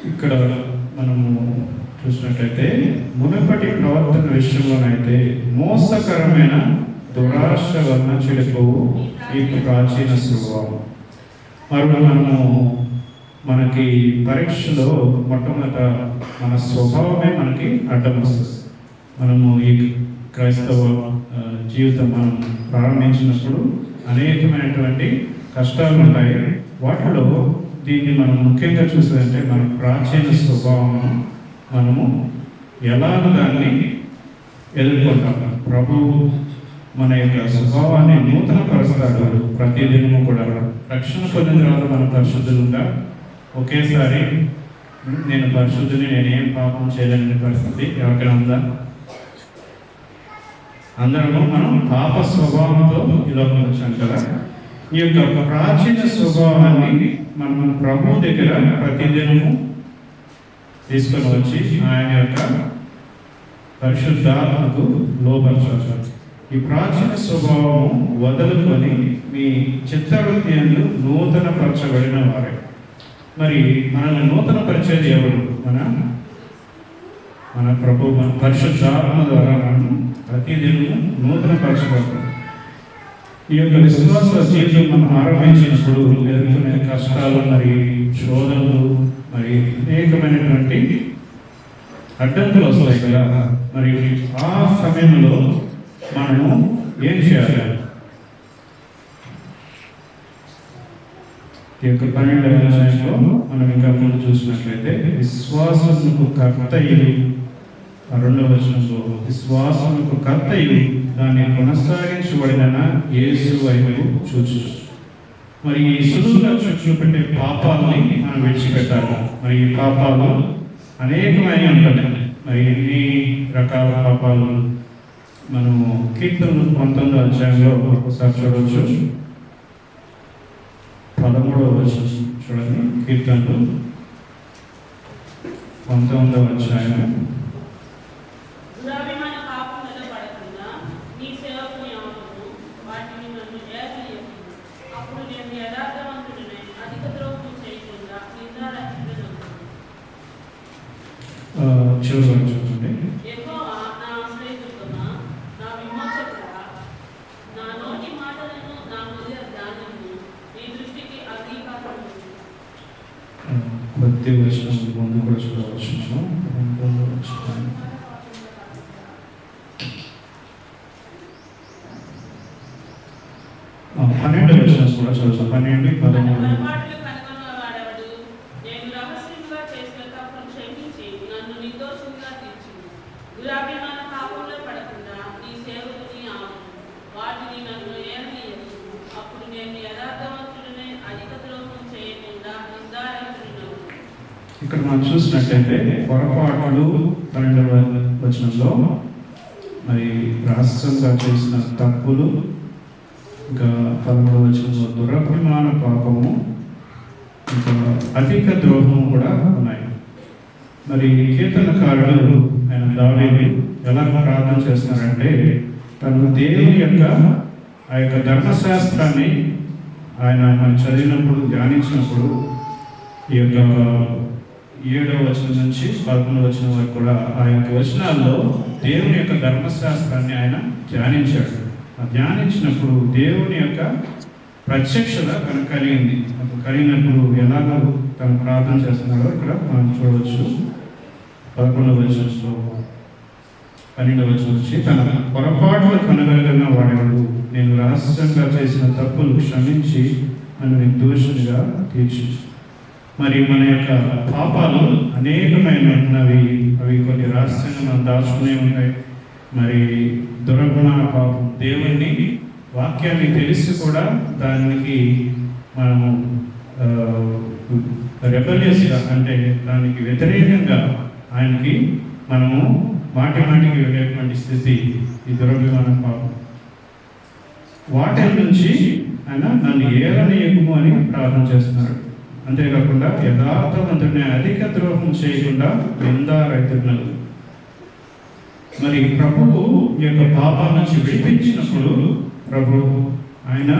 ఇక్కడ మనము చూసినట్లయితే మునుపటి ప్రవర్తన విషయంలోనైతే మోసకరమైన దురాశ వలన చెడిపోవు ఈ ప్రాచీన స్వభావం. మరి మనకి పరీక్షలో మొట్టమొదట మన స్వభావమే మనకి అడ్డం వస్తుంది. మనము ఈ క్రైస్తవ జీవితం మనం ప్రారంభించినప్పుడు అనేకమైనటువంటి కష్టాలు ఉంటాయి. వాటిలో దీన్ని మనం ముఖ్యంగా చూసేదంటే మన ప్రాచీన స్వభావం మనము ఎలాగ దాన్ని ఎదుర్కొంటాం. ప్రభు మన యొక్క స్వభావాన్ని నూతన పరుస్తాడు. ప్రతిదినము కూడా రక్షణ పొందిన తర్వాత మన పరిశుద్ధులుగా ఒకేసారి నేను పరిశుద్ధుని, నేనేం పాపం చేయలేని పరిస్థితి ఎవరికైనా ఉందా? అందరము మనం పాప స్వభావంతో ఈలోకి వచ్చాం కదా. ఈ యొక్క ప్రాచీన స్వభావాన్ని మనం ప్రభు దగ్గర ప్రతిదినము తీసుకొని వచ్చి ఆయన యొక్క పరిశుద్ధాత్మకు లోపరచాలి. ఈ ప్రాచీన స్వభావము వదులుకొని మీ చిత్తవృత్తి యందు నూతన పరచబడిన వారే. మరి మనల్ని నూతన పరిచేది ఎవరు? మన ప్రభు, మన పరిశుద్ధాత్మ ద్వారా మనం ప్రతిదినము నూతన పరచబడతాం. ఈ యొక్క విశ్వాస జీవితం మనం ఆరంభించినప్పుడు ఎదుర్కొనే కష్టాలు, మరి శోధనలు, మరి అనేకమైనటువంటి అడ్డంకులు వస్తాయి కదా. మరి ఆ సమయంలో మనము ఏం చేయాలి? ఈ యొక్క 12వ అధ్యాయంలో మనం ఇంకా ముందు చూసినట్లయితే విశ్వాసమునకు కర్తయు, 2వ వచనంలో విశ్వాసమునకు కర్తయు దాన్ని కొనసాగించబడిన యేసు వైపు చూచు. మరి ఈ సులువుగా చూపెట్టే పాపాలని మనం విడిచిపెట్టాలి. మరి ఈ పాపాలు అనేకమైన ఉంటాయి. మరి ఎన్ని రకాల పాపాలు మనము కీర్తనలు 19వ అధ్యాయంలో ఒకసారి చూడవచ్చు. 13వ వచనం చూడండి. కీర్తనలు 19వ అధ్యాయం. దురాభిమాన పాపములలో పడకుండా నీ సేవకుని ఆపుము, వాటిని నన్ను ఏకలీయము. అప్పుడు నేను యథార్థవంతుడినై అధిక ద్రోహం చేయకుండా నిందారహితుడను. చూడండి చూడండి. యెహోవా నా ఆశ్రయదుర్గమా, నా విమోచకుడా, నా నోటి మాటలను నా హృదయ ధ్యానము నీ దృష్టికి అంగీకారము. కొద్ది వచనం ముందు కూడా చూడవచ్చు. మనం 12వ వచనం. 12వ వచనం కూడా చదువుతాం. 12, 13. పొరపాట్లు కనుగొన్నవాడెవడు? నేను రహస్యంగా చేసిన తప్పును క్షమించి నన్ను నిర్దోషంగా తీర్చుము. దురాభిమాన పాపంలో పడకుండా నీ సేవకుని ఆపుము, వాటిని నన్ను ఏలనీయకు. అప్పుడు నేను యథార్థవంతుడినై అధిక ద్రోహం చేయకుండా నిందారహితుడను. ఇక్కడ మనం చూసినట్లయితే పొరపాట్లు 12వ వచనంలో మరి రహస్యంగా చేసిన తప్పులు, ఇంకా 13వ వచనంలో దురభిమాన పాపము, ఇంకా అధిక ద్రోహము కూడా ఉన్నాయి. మరి కీర్తనకారుడు ఆయన దావీదు ఎలా ప్రార్థన చేస్తున్నారంటే, తను దేవుని యొక్క ఆ యొక్క ధర్మశాస్త్రాన్ని ఆయన మనం చదివినప్పుడు, ధ్యానించినప్పుడు ఈ యొక్క 7వ వచనం నుంచి 11వ వచనం వరకు కూడా ఆ యొక్క వచనాల్లో దేవుని యొక్క ధర్మశాస్త్రాన్ని ఆయన ధ్యానించాడు. ఆ ధ్యానించినప్పుడు దేవుని యొక్క ప్రత్యక్షత తనకు కలిగింది. అప్పుడు కలిగినప్పుడు ఎలాగో తను ప్రార్థన చేస్తున్నాడో ఇక్కడ మనం చూడవచ్చు. 11వ వచనంలో 12వ వచనం నుంచి, తన పొరపాట్లు కనుగొన్న వాడెవడు? నేను రహస్యంగా చేసిన తప్పులు క్షమించి నన్ను నిర్దోషిగా తీర్చు. మరి మన యొక్క పాపాలు అనేకమైనవి. అవి కొన్ని రహస్యంగా మనం దాచుకునే ఉంటాయి. మరి దురభిమాన పాపం, దేవుని వాక్యాన్ని తెలిసి కూడా దానికి మనము రెబలియస్గా, అంటే దానికి వ్యతిరేకంగా ఆయనకి మనము మాటికి వెళ్ళేటువంటి స్థితి ఈ దురభిమాన పాపం. వాటి నుంచి ఆయన నన్ను ఏలనీయకుము అని ప్రార్థన చేస్తున్నాడు. అంతేకాకుండా యథార్థవంతుడిని అధిక ద్రోహం చేయకుండా నిందారహితుడను. మరి ప్రభువు ఈ యొక్క పాపాల నుంచి విడిపించినప్పుడు ప్రభు ఆయన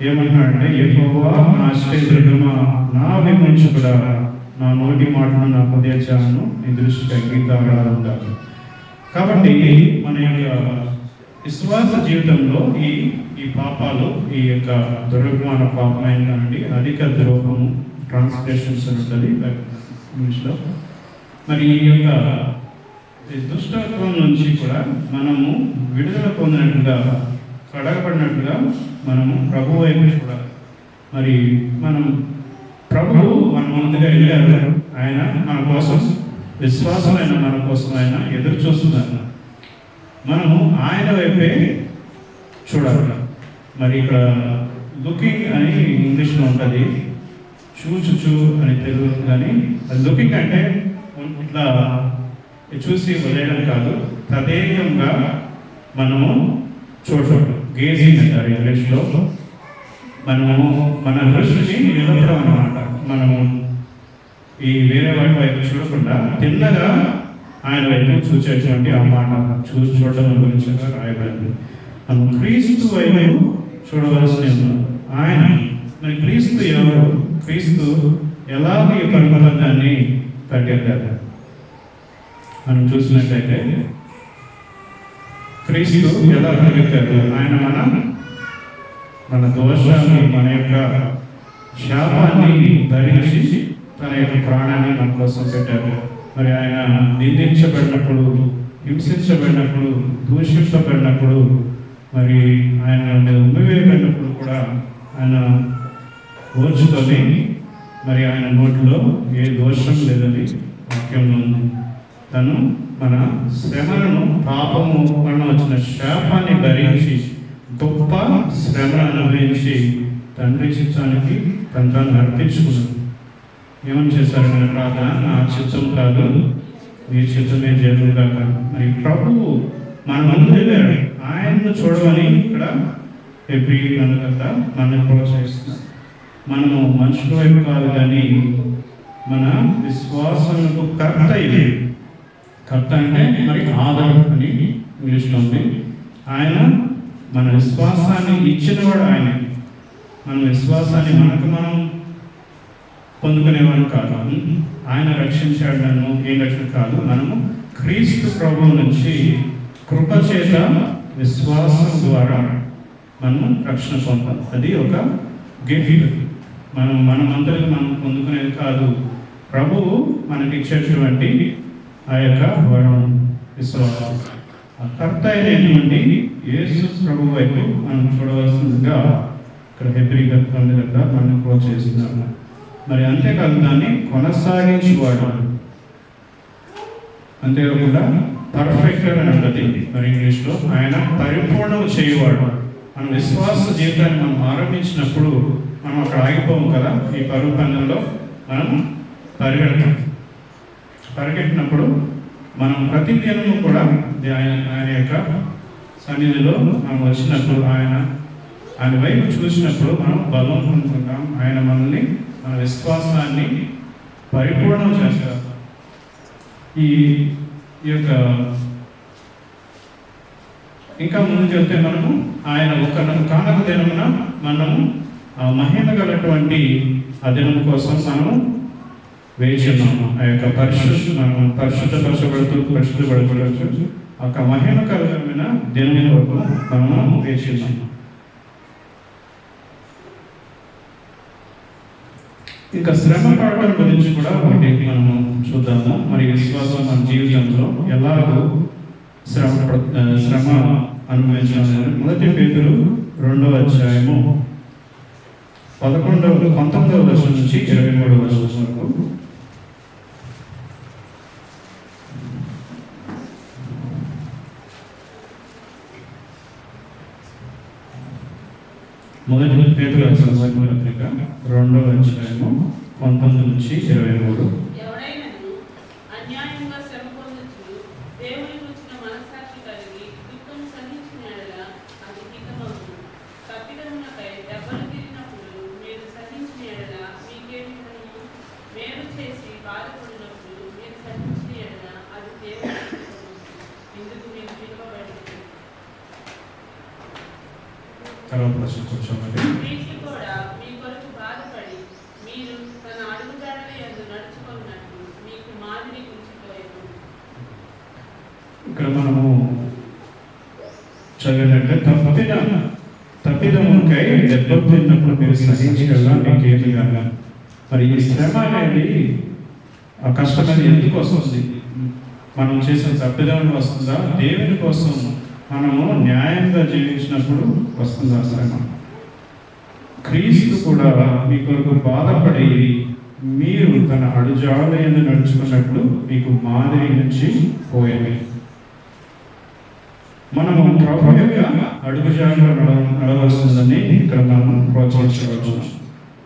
ఏమన్నాడంటే, యెహోవా నా ఆశ్రయదుర్గమా, నా విమోచకుడా, నా నోటి మాటను నా హృదయాలను నీ దృష్టికి అంగీకారాలు ఉండాలి. కాబట్టి మన యొక్క విశ్వాస జీవితంలో ఈ పాపాలు, ఈ యొక్క దురభిమాన పాపమైన కానివ్వండి, అధిక ద్రోహము, ట్రాన్స్గ్రెషన్స్ ఉంటుంది ఇంగ్లీష్లో. మరి ఈ యొక్క దుష్టత్వం నుంచి కూడా మనము విడుదల పొందినట్టుగా, కడగబడినట్టుగా మనము ప్రభు వైపు చూడాలి. మరి మనం ప్రభువు మన ముందుగా వెళ్ళారు. ఆయన మన కోసం విశ్వాసమైన మన కోసం ఆయన ఎదురు చూస్తున్నారు. మనము ఆయన వైపే చూడాలి. మరి ఇక్కడ లుకింగ్ అని ఇంగ్లీష్లో ఉంటుంది, చూచుచు అని తెలుగు, కానీ లుకింగ్ అంటే ఇట్లా చూసి వదిలేయడం కాదు, తదేకంగా మనము చూడటం, గేజింగ్ అంటారు ఇంగ్లీష్లో. మనము మన దృష్టిని నిలపడం అన్నమాట. మనము ఈ వేరే వాటి వైపు చూడకుండా తిన్నగా ఆయన వైపు చూసేటువంటి ఆ మాట చూడడం గురించి రాయబడింది. మనం క్రీస్తు వైపు చూడవలసి ఉన్నాం. ఆయన మరి క్రీస్తు ఎవరు? క్రీస్తు ఎలాగ ఈ పరిపందాన్ని పరిగెత్తారు మనం చూసినట్లయితే క్రీస్తు ఎలా పరిగెత్తారు? ఆయన మన దోషాన్ని, మన యొక్క శాపాన్ని ధరించి తన యొక్క ప్రాణాన్ని మన కోసం పెట్టారు. మరి ఆయన నిందించబడినప్పుడు, హింసించబడినప్పుడు, దూషించబడినప్పుడు, మరి ఆయన మీద ఉమ్మివేయబడినప్పుడు కూడా ఆయన ఓర్చుకొని, మరి ఆయన నోటిలో ఏ దోషం లేదని వాక్యంలో ఉంది. తను మన శ్రమలను, పాపము వలన వచ్చిన శాపాన్ని భరించి గొప్ప శ్రమను అనుభవించి తండ్రి చిత్తానికి తను అర్పించుకున్నాడు. ఏమని చేశారు మన ప్రార్థన? నా చిత్తం కాదు, నీ చిత్తమే జరుగుగా కాదు. మరి ప్రభువు మన ముందు వెళ్ళాడు. ఆయన్ను చూడమని ఇక్కడ ఎవ్రీ కనుక మనం ప్రోత్సహిస్తున్నాం. మనము మనుషుల వైపు కాదు, కానీ మన విశ్వాసములకు కర్త ఇది. కర్త అంటే మరి ఆధారం అని ఇంగ్లీష్లో ఉంది. ఆయన మన విశ్వాసాన్ని ఇచ్చినవాడు ఆయన. మన విశ్వాసాన్ని మనం పొందుకునేవాడు కాదు. ఆయన రక్షించాడు నన్ను, ఏ రక్షణ కాదు. మనము క్రీస్తు ప్రభువు నుంచి కృపచేత విశ్వాసం ద్వారా మనము రక్షణ పొందాం. అది ఒక గిఫ్ట్. మనమందరికీ మనం పొందుకునేది కాదు. ప్రభువు మనకి ఇచ్చేటువంటి ఆ యొక్క వరం, విశ్వాసం. ఆ కర్త అయినటువంటి యేసు ప్రభు వైపు మనం చూడవలసిందిగా ఇక్కడ హెబ్రీ దగ్గర మనం ప్రోత్సహిస్తున్నాము. మరి అంతేకాదు, దాన్ని కొనసాగించేవాడు. అంతేకాకుండా పర్ఫెక్టర్ అని ఉంటుంది మరి ఇంగ్లీష్లో. ఆయన పరిపూర్ణం చేయవాడు. మన విశ్వాస జీవితాన్ని మనం ఆరంభించినప్పుడు మనం అక్కడ ఆగిపోము కదా. ఈ పరుగు పందెంలో మనం పరిగెట్టినప్పుడు మనం ప్రతి దినము కూడా ఆయన యొక్క సన్నిధిలో మనం వచ్చినప్పుడు, ఆయన వైపు చూసినప్పుడు మనం బలం పొందుకుంటాం. ఆయన మనల్ని, మన విశ్వాసాన్ని పరిపూర్ణం చేస్తారు. ఈ యొక్క ఇంకా ముందుకు వెళ్తే మనము ఆయన ఒక కానక దినమున మనము మహిమ గలటువంటి ఆ దినం కోసం మనము వేచున్నాము. ఆ యొక్క మనం పరిశుద్ధపరచబడుతూ ఒక మహిమకరమైన దినం వరకు మనము వేచున్నాము. ఇంకా శ్రమ పడటం గురించి కూడా ఒకటి మనము చూద్దాము. మరి విశ్వాసం మన జీవితంలో ఎలాగో శ్రమ అనుభవించాలి. 1 పేతురు 2వ అధ్యాయము 19వ వర్షం నుంచి 23వ వర్షం వరకు. మొదటి పేతురు రాసిన పత్రిక 2వ అధ్యాయము 19 నుంచి 23. ఎవడైనను అన్యాయంగా శ్రమ పొందుచు దేవుని గురించిన మనస్సాక్షి కలిగి దుఃఖం సహించిన యెడల అది హితమగును. తప్పిదములకై దెబ్బలు తిరిగినప్పుడు మీరు సహించిన యెడల మీకేమి హితము? మేలు చేసి బాధపడినప్పుడు మీరు సహించిన యెడల అది దేవుని హితము. ఇందుకు మీరు పిలువబడింది. క్రీస్తు కూడా మీ కొరకు బాధపడి మీరు తన అడుగుజాడల యందు నడుచుకున్నట్లు మీకు మాదిరి ఉంచిపోయారు. ఇక్కడ మనము చదివినట్టే తప్పిదముకై దెబ్బలు తిన్నప్పుడు మీరు సహించగలరా, మీకేమి కాగా. మరి ఈ శ్రమ అనేది, ఆ కష్టం అనేది ఎందుకు వస్తుంది? మనం చేసిన తప్పిదం వస్తుందా? దేవుని కోసం మనము న్యాయంగా జీవించినప్పుడు వస్తుంది ఆ శ్రమ. క్రీస్తు కూడా మీ కొరకు బాధపడి మీరు తన అడుజాడయందు నడుచుకున్నట్లు మీకు మాదిరి నుంచి పోయింది. మనము ప్రభు యొక్క అడుగుజాడలో నడవలసిందని ఇక్కడ మనం ప్రోత్సహించవచ్చు.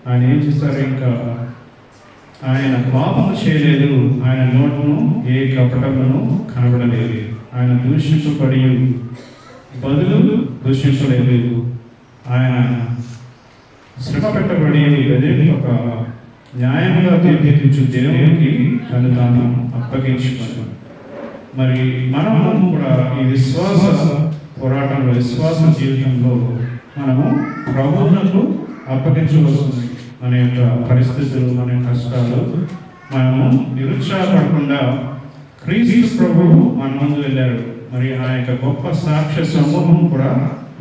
ఆయన ఏం చేస్తారు? ఇంకా ఆయన పాపము చేయలేదు, ఆయన నోటును ఏ కపటమును కనబడలేదు, ఆయన దూషించబడి బదులు దూషించలేదు, ఆయన శ్రమ పెట్టబడి ఒక న్యాయంగా తీర్పు దేవునికి తను తాను అప్పగించుకున్నాడు. మరి మనము కూడా ఈ విశ్వాస పోరాటంలో, విశ్వాస జీవితంలో మనము ప్రభువునకు అప్పగించవలసింది. మన యొక్క పరిస్థితులు, మన యొక్క కష్టాలు మనము నిరుత్సాహపడకుండా క్రీస్తు ప్రభువు మన ముందు వెళ్ళారు. మరి ఆ యొక్క గొప్ప సాక్ష్య సమూహం కూడా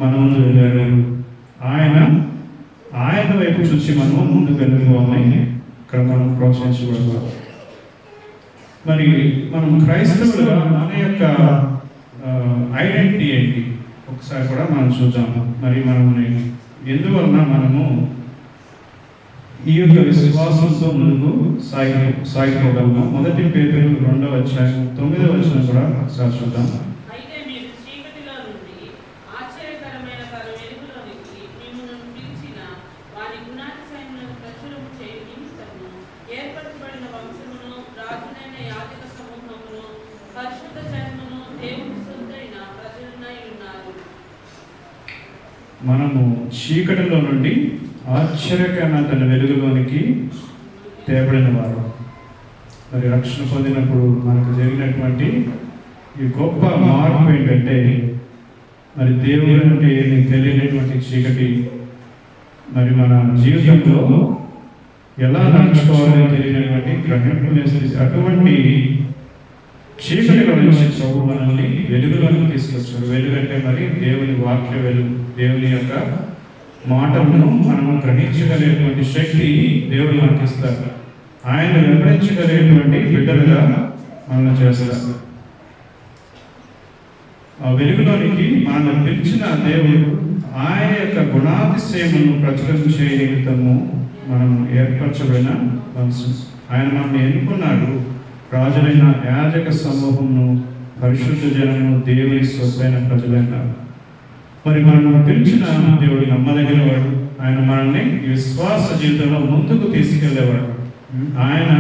మన ముందు వెళ్ళారు. ఆయన వైపు చూసి మనము ముందుకు వెళ్ళిపోవాలని ఇక్కడ మనం ప్రోత్సహించబడతాం. మరి మనం క్రైస్తవులుగా మన యొక్క ఐడెంటిటీ ఏంటి ఒకసారి కూడా మనం చూద్దాం. మరి మనం ఎందువలన మనము ఈ యొక్క విశ్వాసంతో ముందుకు సాగిపోగలము? 1 పేతురు 2వ అధ్యాయం 9వ వచనం కూడా ఒకసారి చూద్దాం. అయితే మీరు చీకటిలో నుండి ఆశ్చర్యకరమైన తన వెలుగులోనికి మిమ్మును పిలిచిన వారి గుణాతిశయములను ప్రచురము చేయ నిమిత్తము ఏర్పరచబడిన వంశమును, రాజులైన యాజక సమూహమును, పరిశుద్ధ జనమును, దేవుని సొత్తైన ప్రజలునై ఉన్నారు. మనము చీకటిలో నుండి ఆశ్చర్యకరమైన తన వెలుగులోనికి తేబడిన వారు. మరి రక్షణ పొందినప్పుడు మనకు జరిగినటువంటి ఈ గొప్ప మార్పు ఏంటంటే, మరి దేవుడు అంటే నీకు తెలియనటువంటి చీకటి మరి మన జీవితంలో ఎలా నడుచుకోవాలో తెలియనటువంటి గ్రహింపు, అటువంటి చీకటిలో నుంచి ప్రభు మనల్ని వెలుగులోకి తీసుకొచ్చారు. వెలుగు అంటే మరి దేవుని వాక్య వెలుగు, దేవుని యొక్క మాటలను మనము గ్రహించగలిగేటువంటి శక్తి దేవుడు మనకి ఇస్తారు. ఆయన వివరించగలిగేటువంటి బిడ్డలుగా మనల్ని చేస్తారు. ఆ వెలుగులోనికి మనల్ని పిలిచిన దేవుడు ఆయన యొక్క గుణాతిశయమును ప్రచురించే నిమిత్తము మనం ఏర్పరచబడిన వంశం. ఆయన మనల్ని ఎన్నుకున్నాడు. రాజులైన యాజక సమూహమును, పరిశుద్ధ జనము, దేవుని స్వత్తైన ప్రజలైనారు. మరి మనం పిలిచిన దేవుడు నమ్మదగిన వాడు. ఆయన మనల్ని విశ్వాస జీవితంలో ముందుకు తీసుకెళ్లేవాడు. ఆయన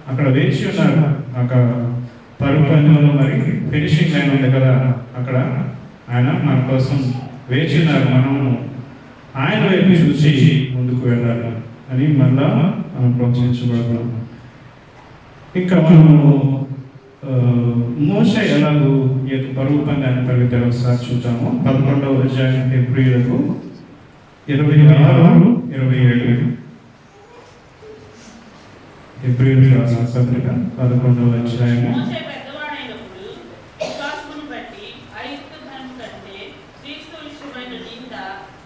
అక్కడ వేచి ఉన్నారు. అక్కడ పరుపంలో మరి ఫినిషింగ్ లైన్ ఉంది కదా, అక్కడ ఆయన మన కోసం వేచి ఉన్నారు. మనము ఆయన వైపు చూసి ముందుకు వెళ్ళాలి అని మళ్ళా మనం ప్రోత్సహించబడతాం. ఇంకా మనము మోషే ఎలాగూ ఈ యొక్క పరుగు పందాన్ని పరిగెత్తారు ఒకసారి చూద్దాము. 11వ అధ్యాయం హెబ్రీయులకు 26, 27. హెబ్రీయులకు రాసిన పత్రిక 11వ అధ్యాయము. మోషే పెద్దవాడైనప్పుడు విశ్వాసమును బట్టి ఐగుప్తు ధనము కంటే క్రీస్తు విషయమైన నింద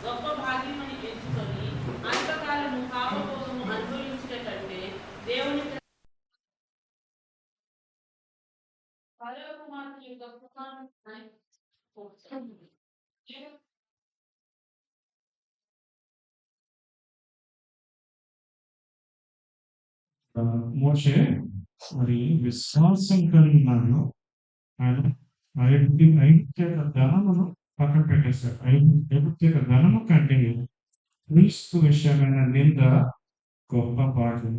గొప్ప భాగ్యమని ఎంచుకొని అంతకాలము పాపభోగము అనుభవించుట కంటే దేవుని పరలోకమార్గము యొక్క కృపను మోషే మరి విశ్వాసం కలిగి ఉన్నాడు. ఆయన ఐగుప్తు ధనమును పక్కన పెట్టేశారు. ఐగుప్తు ధనము కంటే క్రీస్తు విషయమైన నింద గొప్ప భాగ్యం.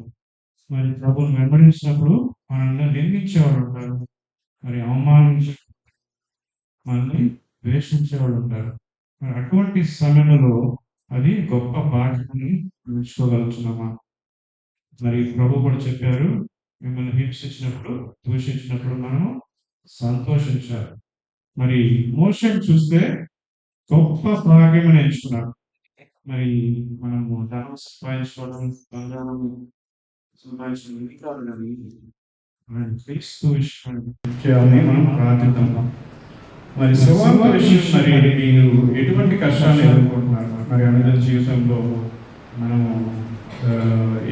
మరి ప్రభువును వెంబడించినప్పుడు మనల్ని నిందించేవాడు ఉంటారు, మరి అవమానించే మనల్ని ద్వేషించేవాడు ఉంటారు. మరి అటువంటి సమయంలో అది గొప్ప భాగ్యాన్ని నేర్చుకోగలుగుతున్నామా? మరి ప్రభు కూడా చెప్పారు, మిమ్మల్ని హింసించినప్పుడు, దూషించినప్పుడు మనము సంతోషించాలి. మరి మోషేని చూస్తే గొప్ప భాగ్యం అని ఎంచుకున్నాడు. మరి మనము ధనం సంపాదించుకోవడం, బంగారం సంపాదించడం ఇది కాదు, కానీ ఆయన క్రీస్తు విషయాన్ని మనం ప్రార్థిద్దాం. మరి సువార్త విషయం, మరి మీరు ఎటువంటి కష్టాలు ఎదుర్కొంటున్నారు? మరి అందరి జీవితంలో మనము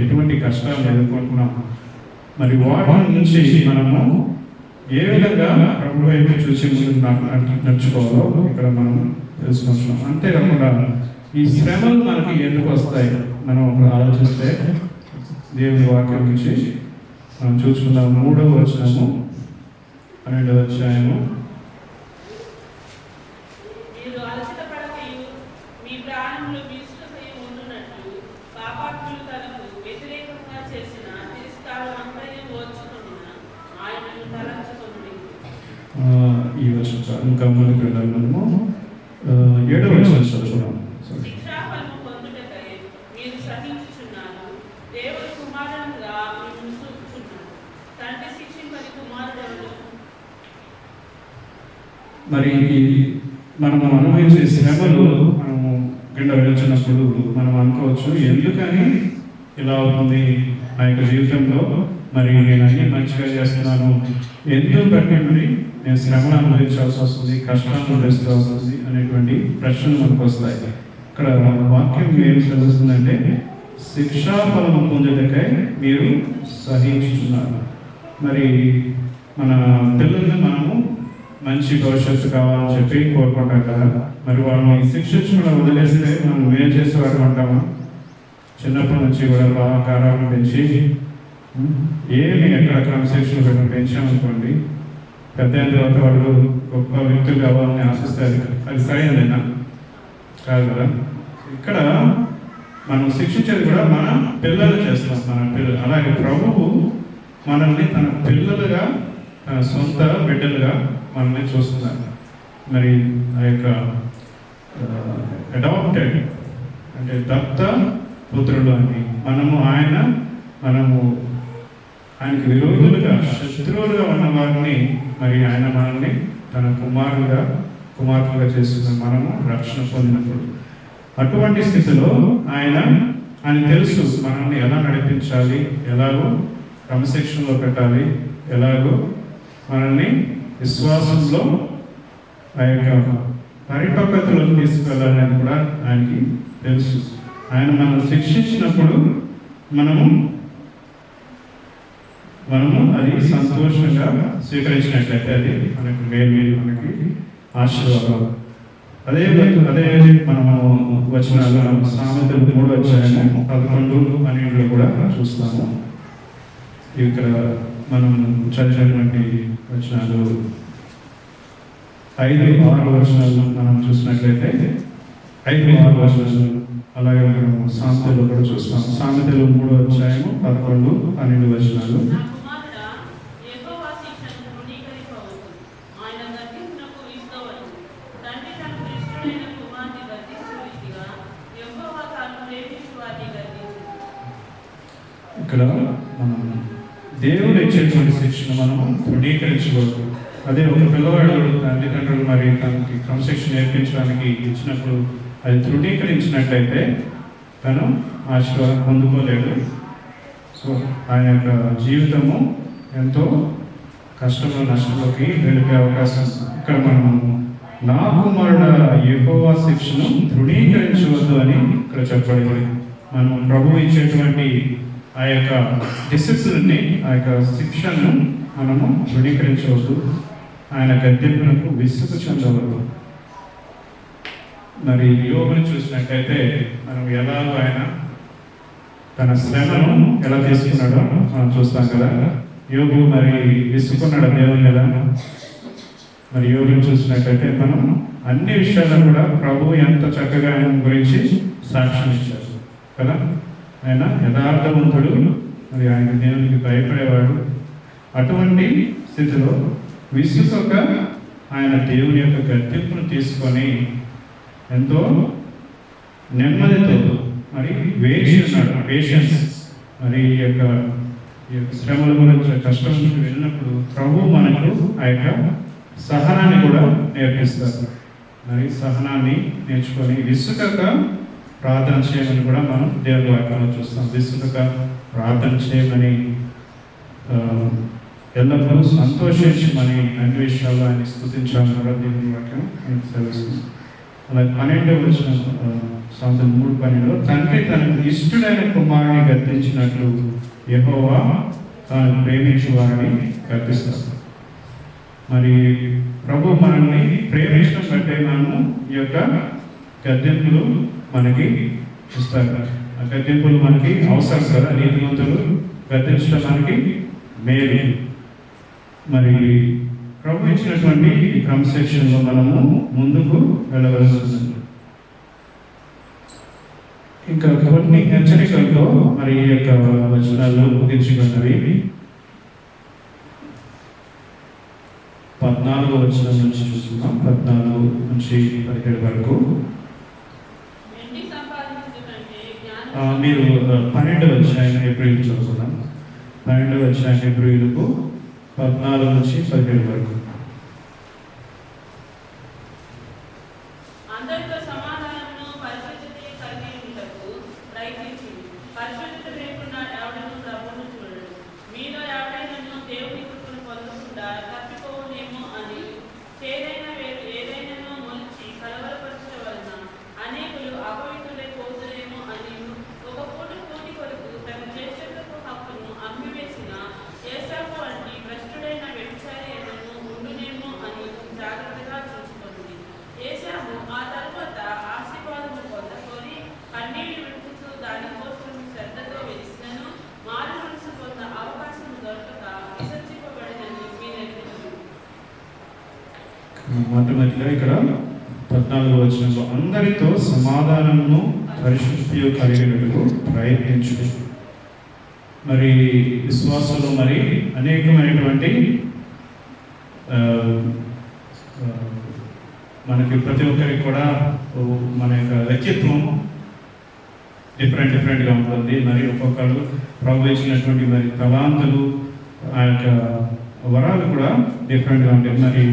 ఎటువంటి కష్టాలు ఎదుర్కొంటున్నాం? మరి వాటి నుంచి మనము ఏ విధంగా ప్రభు వైపు చూసి నడుచుకోవాలో ఇక్కడ మనం తెలుసుకుంటున్నాం. అంతేకాకుండా ఈ శ్రమలు మనకి ఎందుకు వస్తాయి మనం ఆలోచిస్తే, దేవుని వాక్యం నుంచి మనం చూసుకుందాం. 3వ వచనము 12వ అధ్యాయము. మీరు అలసట పడకయు మీ ప్రాణములు విసుకకయు ఉండునట్లు పాపాత్ములు తనకు వ్యతిరేకంగా చేసిన తిరస్కారం అంతయు ఓర్చుకొనిన ఆయనను తలంచుకొనుడి. ఈ వచనం ఇంకా ముందుకు వెళ్ళాలి. మనము 7వ వచనం చదువుదాం. శిక్షాఫలము పొందుటకై మీరు సహించుచున్నారు. దేవుని కుమారునిగా మిమ్మల్ని చూపుచున్నారు. తండ్రి శిక్షింపని కుమారుడెవడు? మరి మనము అనుభవించే శ్రమలు మనము గుండా వెళ్తున్నప్పుడు మనం అనుకోవచ్చు, ఎందుకని ఇలా అవుతుంది నా యొక్క జీవితంలో, మరి నేను అన్ని మంచిగా చేస్తున్నాను, ఎందుకు బట్టి మరి నేను శ్రమను అనుభవించాల్సి వస్తుంది, కష్టాలను అనుభవించాల్సి వస్తుంది అనేటువంటి ప్రశ్నలు మనకు వస్తాయి. ఇక్కడ వాక్యం ఏం చదువుతుందంటే, శిక్షాఫలము పొందుటకై మీరు సహించుచున్నారు. మరి మన పిల్లల్ని మనము మంచి భవిష్యత్తు కావాలని చెప్పి కోరుకుంటాం కదా. మరి వాళ్ళని శిక్షించకుండా వదిలేస్తే మనం ఏం చేసేవారు అంటాము? చిన్నప్పటి నుంచి కూడా బాగా గారాబం పెంచి ఏమి ఎక్కడ క్రమశిక్షణ పెట్టడం పెంచామనుకోండి, పెద్ద అయిన తర్వాత వాళ్ళు గొప్ప వ్యక్తులు కావాలని ఆశిస్తారు. అది సరైనదేనా? కాదు కదా. ఇక్కడ మనం శిక్షించేది కూడా మన పిల్లలు చేస్తాం. మన పిల్లలు అలాగే ప్రభువు మనల్ని తన పిల్లలుగా, తన సొంత బిడ్డలుగా మనల్ని చూస్తున్నారు. మరి ఆ యొక్క అడాప్టెడ్ అంటే దత్త పుత్రులు అని మనము ఆయనకి విరోధులుగా, శత్రువులుగా ఉన్న వారిని మరి ఆయన మనల్ని తన కుమార్తెగా చేస్తున్న మనము రక్షణ పొందినప్పుడు, అటువంటి స్థితిలో ఆయన తెలుసు మనల్ని ఎలా నడిపించాలి, ఎలాగో క్రమశిక్షణలో పెట్టాలి, ఎలాగో మనల్ని విశ్వాసంలో ఆ యొక్క పరిపక్వతలో తీసుకెళ్ళాలని కూడా ఆయనకి తెలుసు. ఆయన మనల్ని శిక్షించినప్పుడు మనము అది సంతోషంగా స్వీకరించినట్లయితే అది మనకు మేలు, మనకి ఆశీర్వాదం. అదే మనము వచనాలు సామెతలు 3వ అధ్యాయము 11, 12 కూడా చూస్తాము. ఇక్కడ మనం చదివినటువంటి వచనాలు 5, 6 వచనాలు మనం చూసినట్లయితే 5, 6 వచనాలు, అలాగే మనం సామెతలు కూడా చూస్తాం. సామెతలు 3వ అధ్యాయము 11, 12 వచనాలు. ఇక్కడ మనం దేవుడు ఇచ్చేటువంటి శిక్షణ మనము తృణీకరించకూడదు. అదే ఒక పిల్లవాడు తల్లిదండ్రులు మరి తనకి క్రమశిక్షణ నేర్పించడానికి ఇచ్చినప్పుడు అది తృణీకరించినట్లయితే తను ఆశీర్వాదం పొందుకోలేడు. సో ఆయన యొక్క జీవితము ఎంతో కష్టంలో, నష్టంలోకి వెళ్ళిపోయే అవకాశం. ఇక్కడ మనము నా కుమారుడ యెహోవా శిక్షను తృణీకరించవద్దు అని ఇక్కడ చెప్పబడింది. మనం ప్రభువు ఇచ్చేటువంటి ఆ యొక్క డిసిప్లిన్ని, ఆ యొక్క శిక్షను మనము తృణీకరించవద్దు. ఆయన గద్దెంపునకు విసుగు చెందవద్దు. మరి యోగుని చూసినట్టయితే మనం ఎలాగో ఆయన తన శ్రమను ఎలా తీసుకున్నాడో మనం చూస్తాం కదా. యోగు మరి విసుకున్నాడు దేవుని ఎలా. మరి యోగుని చూసినట్టయితే మనం అన్ని విషయాల్లో కూడా ప్రభువు ఎంత చక్కగా ఆయన గురించి సాక్ష్యం ఇచ్చారు కదా. ఆయన యథార్థవంతుడు, మరి ఆయన దేవునికి భయపడేవాడు. అటువంటి స్థితిలో విసుగక ఆయన దేవుని యొక్క గద్దెంపును తీసుకొని ఎంతో నెమ్మదితో మరి వేచి ఉన్నాడు. పేషెన్స్. మరి ఈ యొక్క శ్రమల గురించి, కష్టం నుంచి వెళ్ళినప్పుడు ప్రభు మనకు ఆ యొక్క సహనాన్ని కూడా నేర్పిస్తారు. మరి సహనాన్ని నేర్చుకొని విసుగక ప్రార్థన చేయమని కూడా మనం దేవుని వాక్యంలో చూస్తాం. విసుగక ప్రార్థన చేయమని, ఎల్లప్పుడూ సంతోషించమని, అన్ని విషయాల్లో ఆయన స్తుతించాలని కూడా దేవుని వాక్యం మనకు తెలుస్తుంది. అలాగే 12వ వచనం సామెతలు 3:12 తండ్రి తనకు ఇష్టడైన కుమారుని గద్దించినట్లు యెహోవా తాను ప్రేమించు వారిని గద్దిస్తారు. మరి ప్రభు మనల్ని ప్రేమించడం బట్టే మనము ఈ యొక్క గద్దెంపులు మనకి ఇస్తారు. గద్దింపులు మనకి అవసరం కదా, నీతిమంతులు గద్దించడం మనకి మేలు. మరి ప్రభు ఇచ్చినటువంటి ఈ క్రమశిక్షణలో మనము ముందుకు వెళ్ళవలసి ఉంది. ఇంకా కొన్ని హెచ్చరికలతో మరి ఈ యొక్క వచనాలు ముగించుకున్నవి. 14వ వచనం నుంచి చూస్తున్నాం, 14 నుంచి 17 వరకు. వెండి సంపాదించుటంటే జ్ఞానం మీరు 12వ అధ్యాయం ఏప్రిల్ చదువుకుందాం. 12వ అధ్యాయం ఏప్రిల్కు 14 నుంచి 17 వరకు. అందరితో సమాధానమును పరిశుద్ధత కలిగి ఉంటకు ప్రయత్నించి పరిశుద్ధత లేకుండా ఎవడను ప్రభువును చూడడు. మీలో ఎవడైనను దేవుని కృపను పొందకుండా తప్పిపోవునేమో అని ఏదైనాను మొలిచి కలవరపరచడం వలన అనేకులు అపవిత్రులై పోతులేమో అని ఒక పూట కూటి కొరకు తన జ్యేష్ఠతకు హక్కును అమ్మివేసిన ఏసావు వంటి భ్రష్టుడైన వ్యభిచారి అయినను ఉండునేమో అని జాగ్రత్తగా చూసుకోండి. ఏసావు ఆ తరువాత ఆశీర్వాదము పొందకొని కన్నీళ్లు విడుపుతూ దానికోసం శ్రద్ధతో వెతికినను మారు మనసు పొంద అవకాశం దొరకక విసర్జింపబడినని మీరెరుగుదురు. మొట్టమొదటిగా ఇక్కడ 14వ వచనంలో అందరితో సమాధానము పరిశుద్ధియు కలిగినట్టు ప్రయత్నించు. మరి విశ్వాసంలో మరి అనేకమైనటువంటి మనకి ప్రతి ఒక్కరికి కూడా మన యొక్క వ్యక్తిత్వం డిఫరెంట్గా ఉంటుంది. మరి ఒక్కొక్కరు ప్రభు ఇచ్చినటువంటి మరి తలాంతులు, ఆ యొక్క వరాలు కూడా డిఫరెంట్గా ఉంటాయి. మరి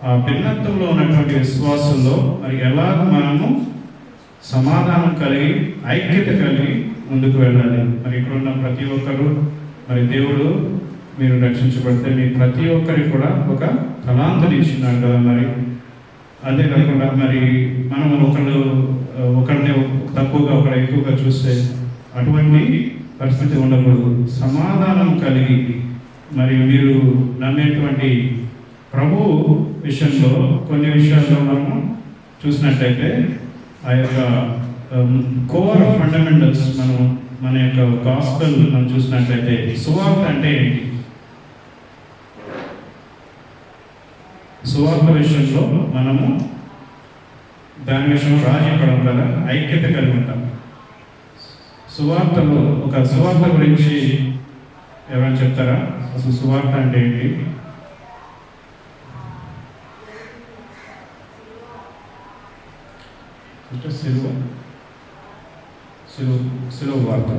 ఆ భిన్నత్వంలో ఉన్నటువంటి విశ్వాసంలో మరి ఎలా మనము సమాధానం కలిగి ఐక్యత కలిగి ముందుకు వెళ్ళాలి. మరి ఇక్కడ ఉన్న ప్రతి ఒక్కరు మరి దేవుడు మీరు రక్షించబడితే మీ ప్రతి ఒక్కరికి కూడా ఒక తలాంతులు ఇచ్చినాడు కదా. మరి అదే కాకుండా మరి మనం ఒకరిని తక్కువగా ఒకరు ఎక్కువగా చూస్తే అటువంటి పరిస్థితి ఉండకూడదు. సమాధానం కలిగి మరి మీరు నమ్మేటువంటి ప్రభు విషయంలో కొన్ని విషయాల్లో మనము చూసినట్లయితే ఆ యొక్క కోర్ ఫండమెంటల్స్ మన యొక్క గాస్పెల్ మనం చూసినట్లయితే సువార్త అంటే ఏంటి? సువార్త విషయంలో మనము దాని విషయంలో రాజీపడం కదా, ఐక్యత కలిగి ఉంటాం. సువార్తలో ఒక సువార్త గురించి ఎవరైనా చెప్తారా? అసలు సువార్త అంటే ఏంటి? అంటే సిలువ వార్త.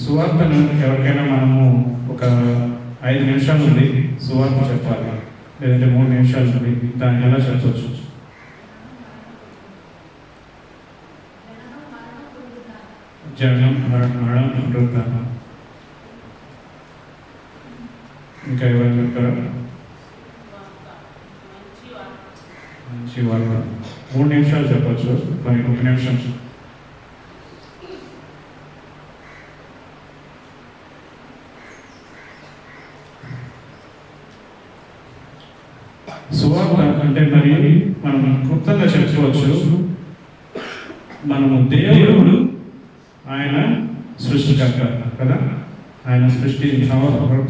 సువార్తను ఎవరికైనా మనము ఒక 5 నిమిషాలు ఉంది సువార్త చెప్పాలి, లేదంటే 3 నిమిషాలు ఉంది, దాన్ని ఎలా చెప్పవచ్చు? జనం మరణం పునరుద్ధానం. ఇంకా ఎవరు చెప్తారా? మంచి వార్త 3 నిమిషాలు చెప్పచ్చు, మరి 1 నిమిషం. సువార్త అంటే మరి మనం క్లుప్తంగా చెప్పుకోవచ్చు, మనము దేవుడు ఆయన సృష్టికర్త కదా. ఆయన సృష్టి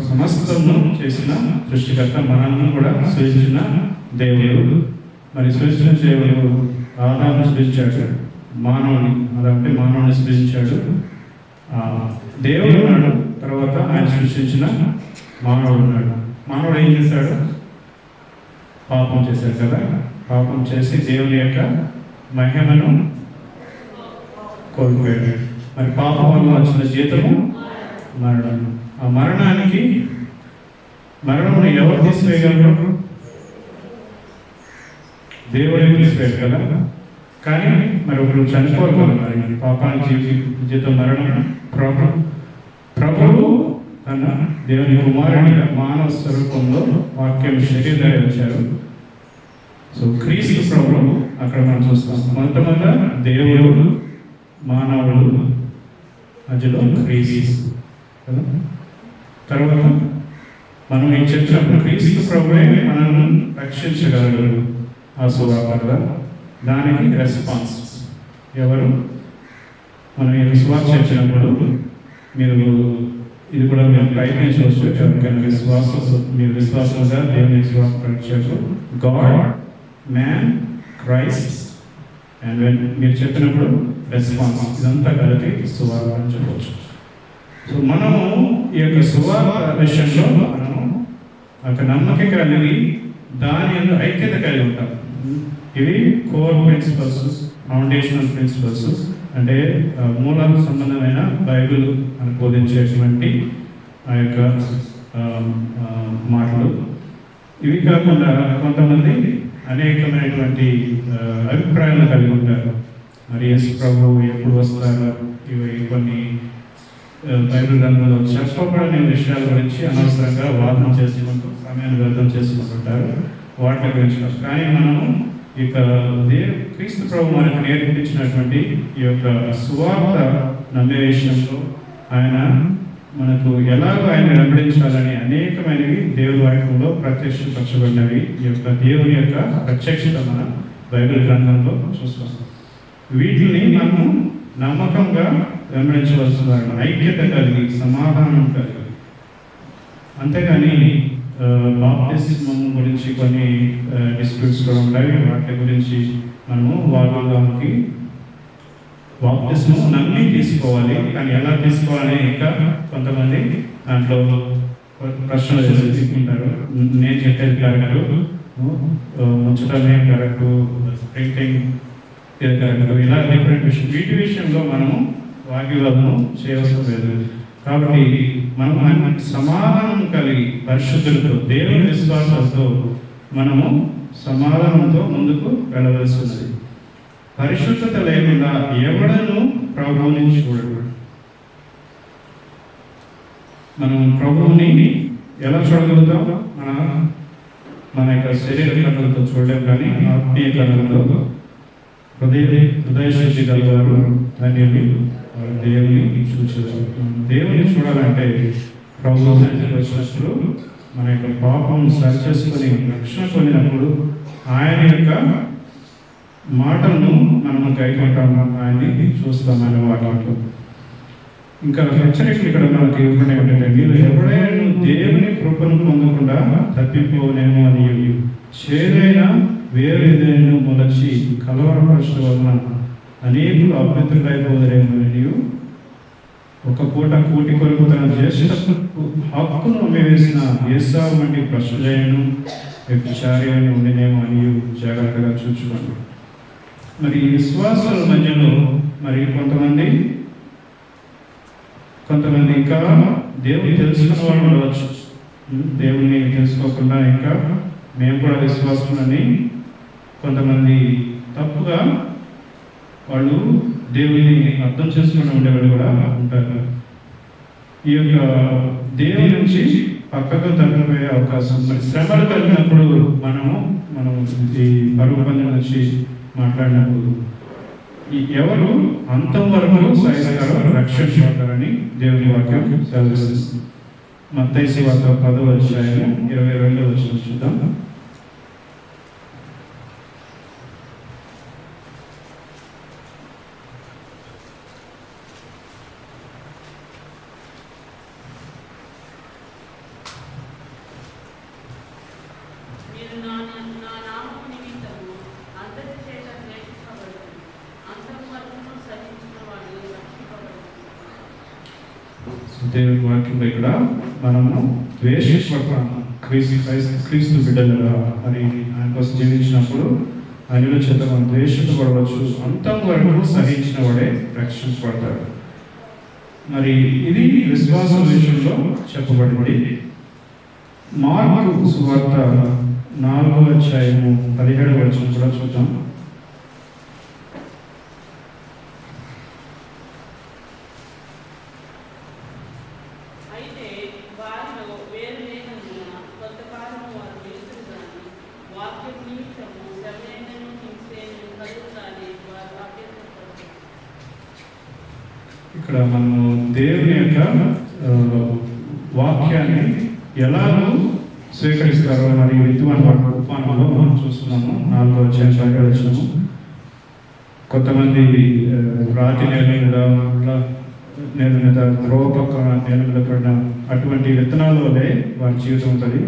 సమస్తము చేసిన సృష్టికర్త, మనల్ని కూడా సృష్టించిన దేవుడు. మరి సృష్టించిన దేవుడు ఆదామును సృష్టించాడు, మానవుని సృష్టించాడు. దేవుడు ఉన్నాడు, తర్వాత ఆయన సృష్టించిన మానవుడు ఉన్నాడు. మానవుడు ఏం చేశాడు? పాపం చేశాడు కదా. పాపం చేసి దేవుని యొక్క మహిమను కోల్పోయాడు. మరి పాపం వల్ల వచ్చిన జీతము మరణం. ఆ మరణమును ఎవరు తీసివేయగలరు? దేవుడే తీసివేయరు కదా. కానీ మరి ఒకరు చనిపోరు కదా. మరి పాపానికి జీతం మరణం. ప్రభువు తన దేవుని కుమారునిగా మానవ స్వరూపంలో వాక్యం శరీరధారి వచ్చారు. సో క్రీస్తు ప్రభువు అక్కడ మనం చూస్తాం. మొట్టమొదట దేవుడు, మానవుడు, మధ్యలో క్రీస్తు కదా. తర్వాత మనం ఏం చెప్పినప్పుడు క్రీస్తు ప్రభువే మనల్ని రక్షించగలరు. ఆ సువార్త కదా. దానికి రెస్పాన్స్ ఎవరు? మనం ఈ విశ్వాస చెప్పినప్పుడు మీరు ఇది కూడా మేము ప్రయత్నించవచ్చు. ఎవరికైనా మీరు విశ్వాసంగా దేవుని విశ్వాసం ప్రకటించవచ్చు. గాడ్, మ్యాన్, క్రైస్ట్ అండ్ మీరు చెప్పినప్పుడు రెస్పాన్స్, ఇదంతా కలిపి సువార్త అని చెప్పవచ్చు. సో మనము ఈ యొక్క సువార్త విషయంలో మనము ఒక నమ్మకం కలిగి దాని ఐక్యత కలిగి ఉంటాం. ఇవి కోర్ ప్రిన్సిపల్స్, ఫౌండేషనల్ ప్రిన్సిపల్స్, అంటే మూలాలకు సంబంధమైన బైబిల్ అని బోధించేటువంటి ఆ యొక్క మాటలు. ఇవి కాకుండా కొంతమంది అనేకమైనటువంటి అభిప్రాయాలు కలిగి ఉంటారు. మరి యేసు ప్రభు ఎప్పుడు వస్తారు, ఇవి కొన్ని బైబిల్ గ్రంథంలో చెప్పబడిన విషయాల గురించి అనవసరంగా వాదన చేసుకుంటూ సమయాన్ని వ్యర్థం చేసుకుంటుంటారు. వాటి గురించి కానీ మనము ఇక క్రీస్తు ప్రభు మనకు నేర్పించినటువంటి ఈ యొక్క సువార్త నమ్మే విషయంలో ఆయన మనకు ఎలాగో ఆయన వెంబడించాలని అనేకమైనవి దేవుని వాక్యంలో ప్రత్యక్షపరచబడినవి. ఈ యొక్క దేవుని యొక్క ప్రత్యక్షత మన బైబిల్ గ్రంథంలో చూస్తాం. వీటిని మనము నమ్మకంగా వెంబడించవలసిన ఐక్యత కలిగి, సమాధానం కలిగి. అంతేగాని బాప్టిజం గురించి కొన్ని డిస్ప్యూట్స్ కూడా ఉంటాయి. వాటి గురించి మనము వాళ్ళకి బాప్టిజం నమ్మి తీసుకోవాలి, కానీ ఎలా తీసుకోవాలని ఇంకా కొంతమంది దాంట్లో ప్రశ్నలు తీసుకుంటారు. నేను చెప్పేది కరెక్ట్, ఉంచడమే కరెక్ట్, ప్రింటింగ్ ఇది కరెక్ట్, ఇలా డిఫరెంట్ విషయం. వీటి విషయంలో మనము వాగ్వివాదం చేయవలసిన లేదు. కాబట్టి మనం సమాధానం కలిగి పరిశుద్ధులతో, దేవుని విశ్వాసాలతో మనము సమాధానంతో ముందుకు వెళ్ళవలసి ఉన్నది. పరిశుద్ధత లేకుండా ఎవడను ప్రభువుని చూడడు. మనం ప్రభువుని ఎలా చూడగలుగుతాం? మన యొక్క శరీర కన్నులతో చూడలేం, కానీ ఆత్మీయ కన్నులతో హృదయ శుద్ధి గలవారు ధన్యులు, దేవుని చూచారు. దేవుని చూడాలంటే ప్రభు వచ్చినప్పుడు మన యొక్క పాపం సరిచేసుకొని రక్షణ పొందినప్పుడు ఆయన యొక్క మాటలను మనము కైకొంటాము, ఆయన్ని చూస్తామని వాటిలో. ఇంకా హెచ్చరికలు ఇక్కడ మనకి ఇవ్వకుండా ఏంటంటే, మీరు ఎవడైనా దేవుని కృపను పొందకుండా తప్పిపోనేమో అని చేదైన వేరు ఏదైనా మొలచి కలవరపరచడం వలన అనేకులు అభ్యంతరులైపోదరేమో అని ఒక పూట కూటి కొరకు తన జ్యేష్ఠ హక్కును అమ్మివేసిన ఏసావు వంటి ప్రశ్నలను వ్యభిచార్యాన్ని ఉండినేమో అని జాగ్రత్తగా చూసుకోండి. మరి ఈ విశ్వాసాల మధ్యలో మరి కొంతమంది ఇంకా దేవుని తెలుసుకున్న వాళ్ళు ఉండవచ్చు. దేవుని తెలుసుకోకుండా ఇంకా మేము కూడా విశ్వాసులని కొంతమంది తప్పుగా వాళ్ళు దేవుని అర్థం చేసుకుని ఉండేవాళ్ళు కూడా ఉంటారు. ఈ యొక్క దేవుని నుంచి పక్కకు తగ్గిపోయే అవకాశం. మరి శ్రమలు కలిగినప్పుడు మనం ఈ పరుగు పందెం నుంచి మాట్లాడినప్పుడు ఎవరు అంతం వరకు సహిస్తారో రక్షించబడతారని దేవుని వాక్యం సెలవిస్తుంది. మత్తయి సువార్త 10వ అధ్యాయం 22వ వచనం చూద్దాం. దేవుని వాక్యంలో ఇక్కడ మనము ద్వేషించబడతాము. క్రీస్తు బిడ్డలుగా మరి ఆయన కోసం జీవించినప్పుడు ఆయనలో చేత మనం ద్వేషించబడవచ్చు. అంతం వరకు సహించిన వాడే రక్షించబడతాడు. మరి ఇది విశ్వాసం విషయంలో చెప్పబడింది. మార్కు సువార్త 4వ అధ్యాయము 17వ వచనం కూడా చూద్దాం. ఇక్కడ మనము దేవుని యొక్క వాక్యాన్ని ఎలాగో స్వీకరిస్తారో మరి విద్వానంలో మనం చూస్తున్నాము. 4వ అధ్యాయం 17వ వచనము. కొంతమంది రాతి నేల మీద త్రోవ పక్కన నేల మీద పడిన అటువంటి విత్తనాల వల్లే వారి జీవితం ఉంటుంది.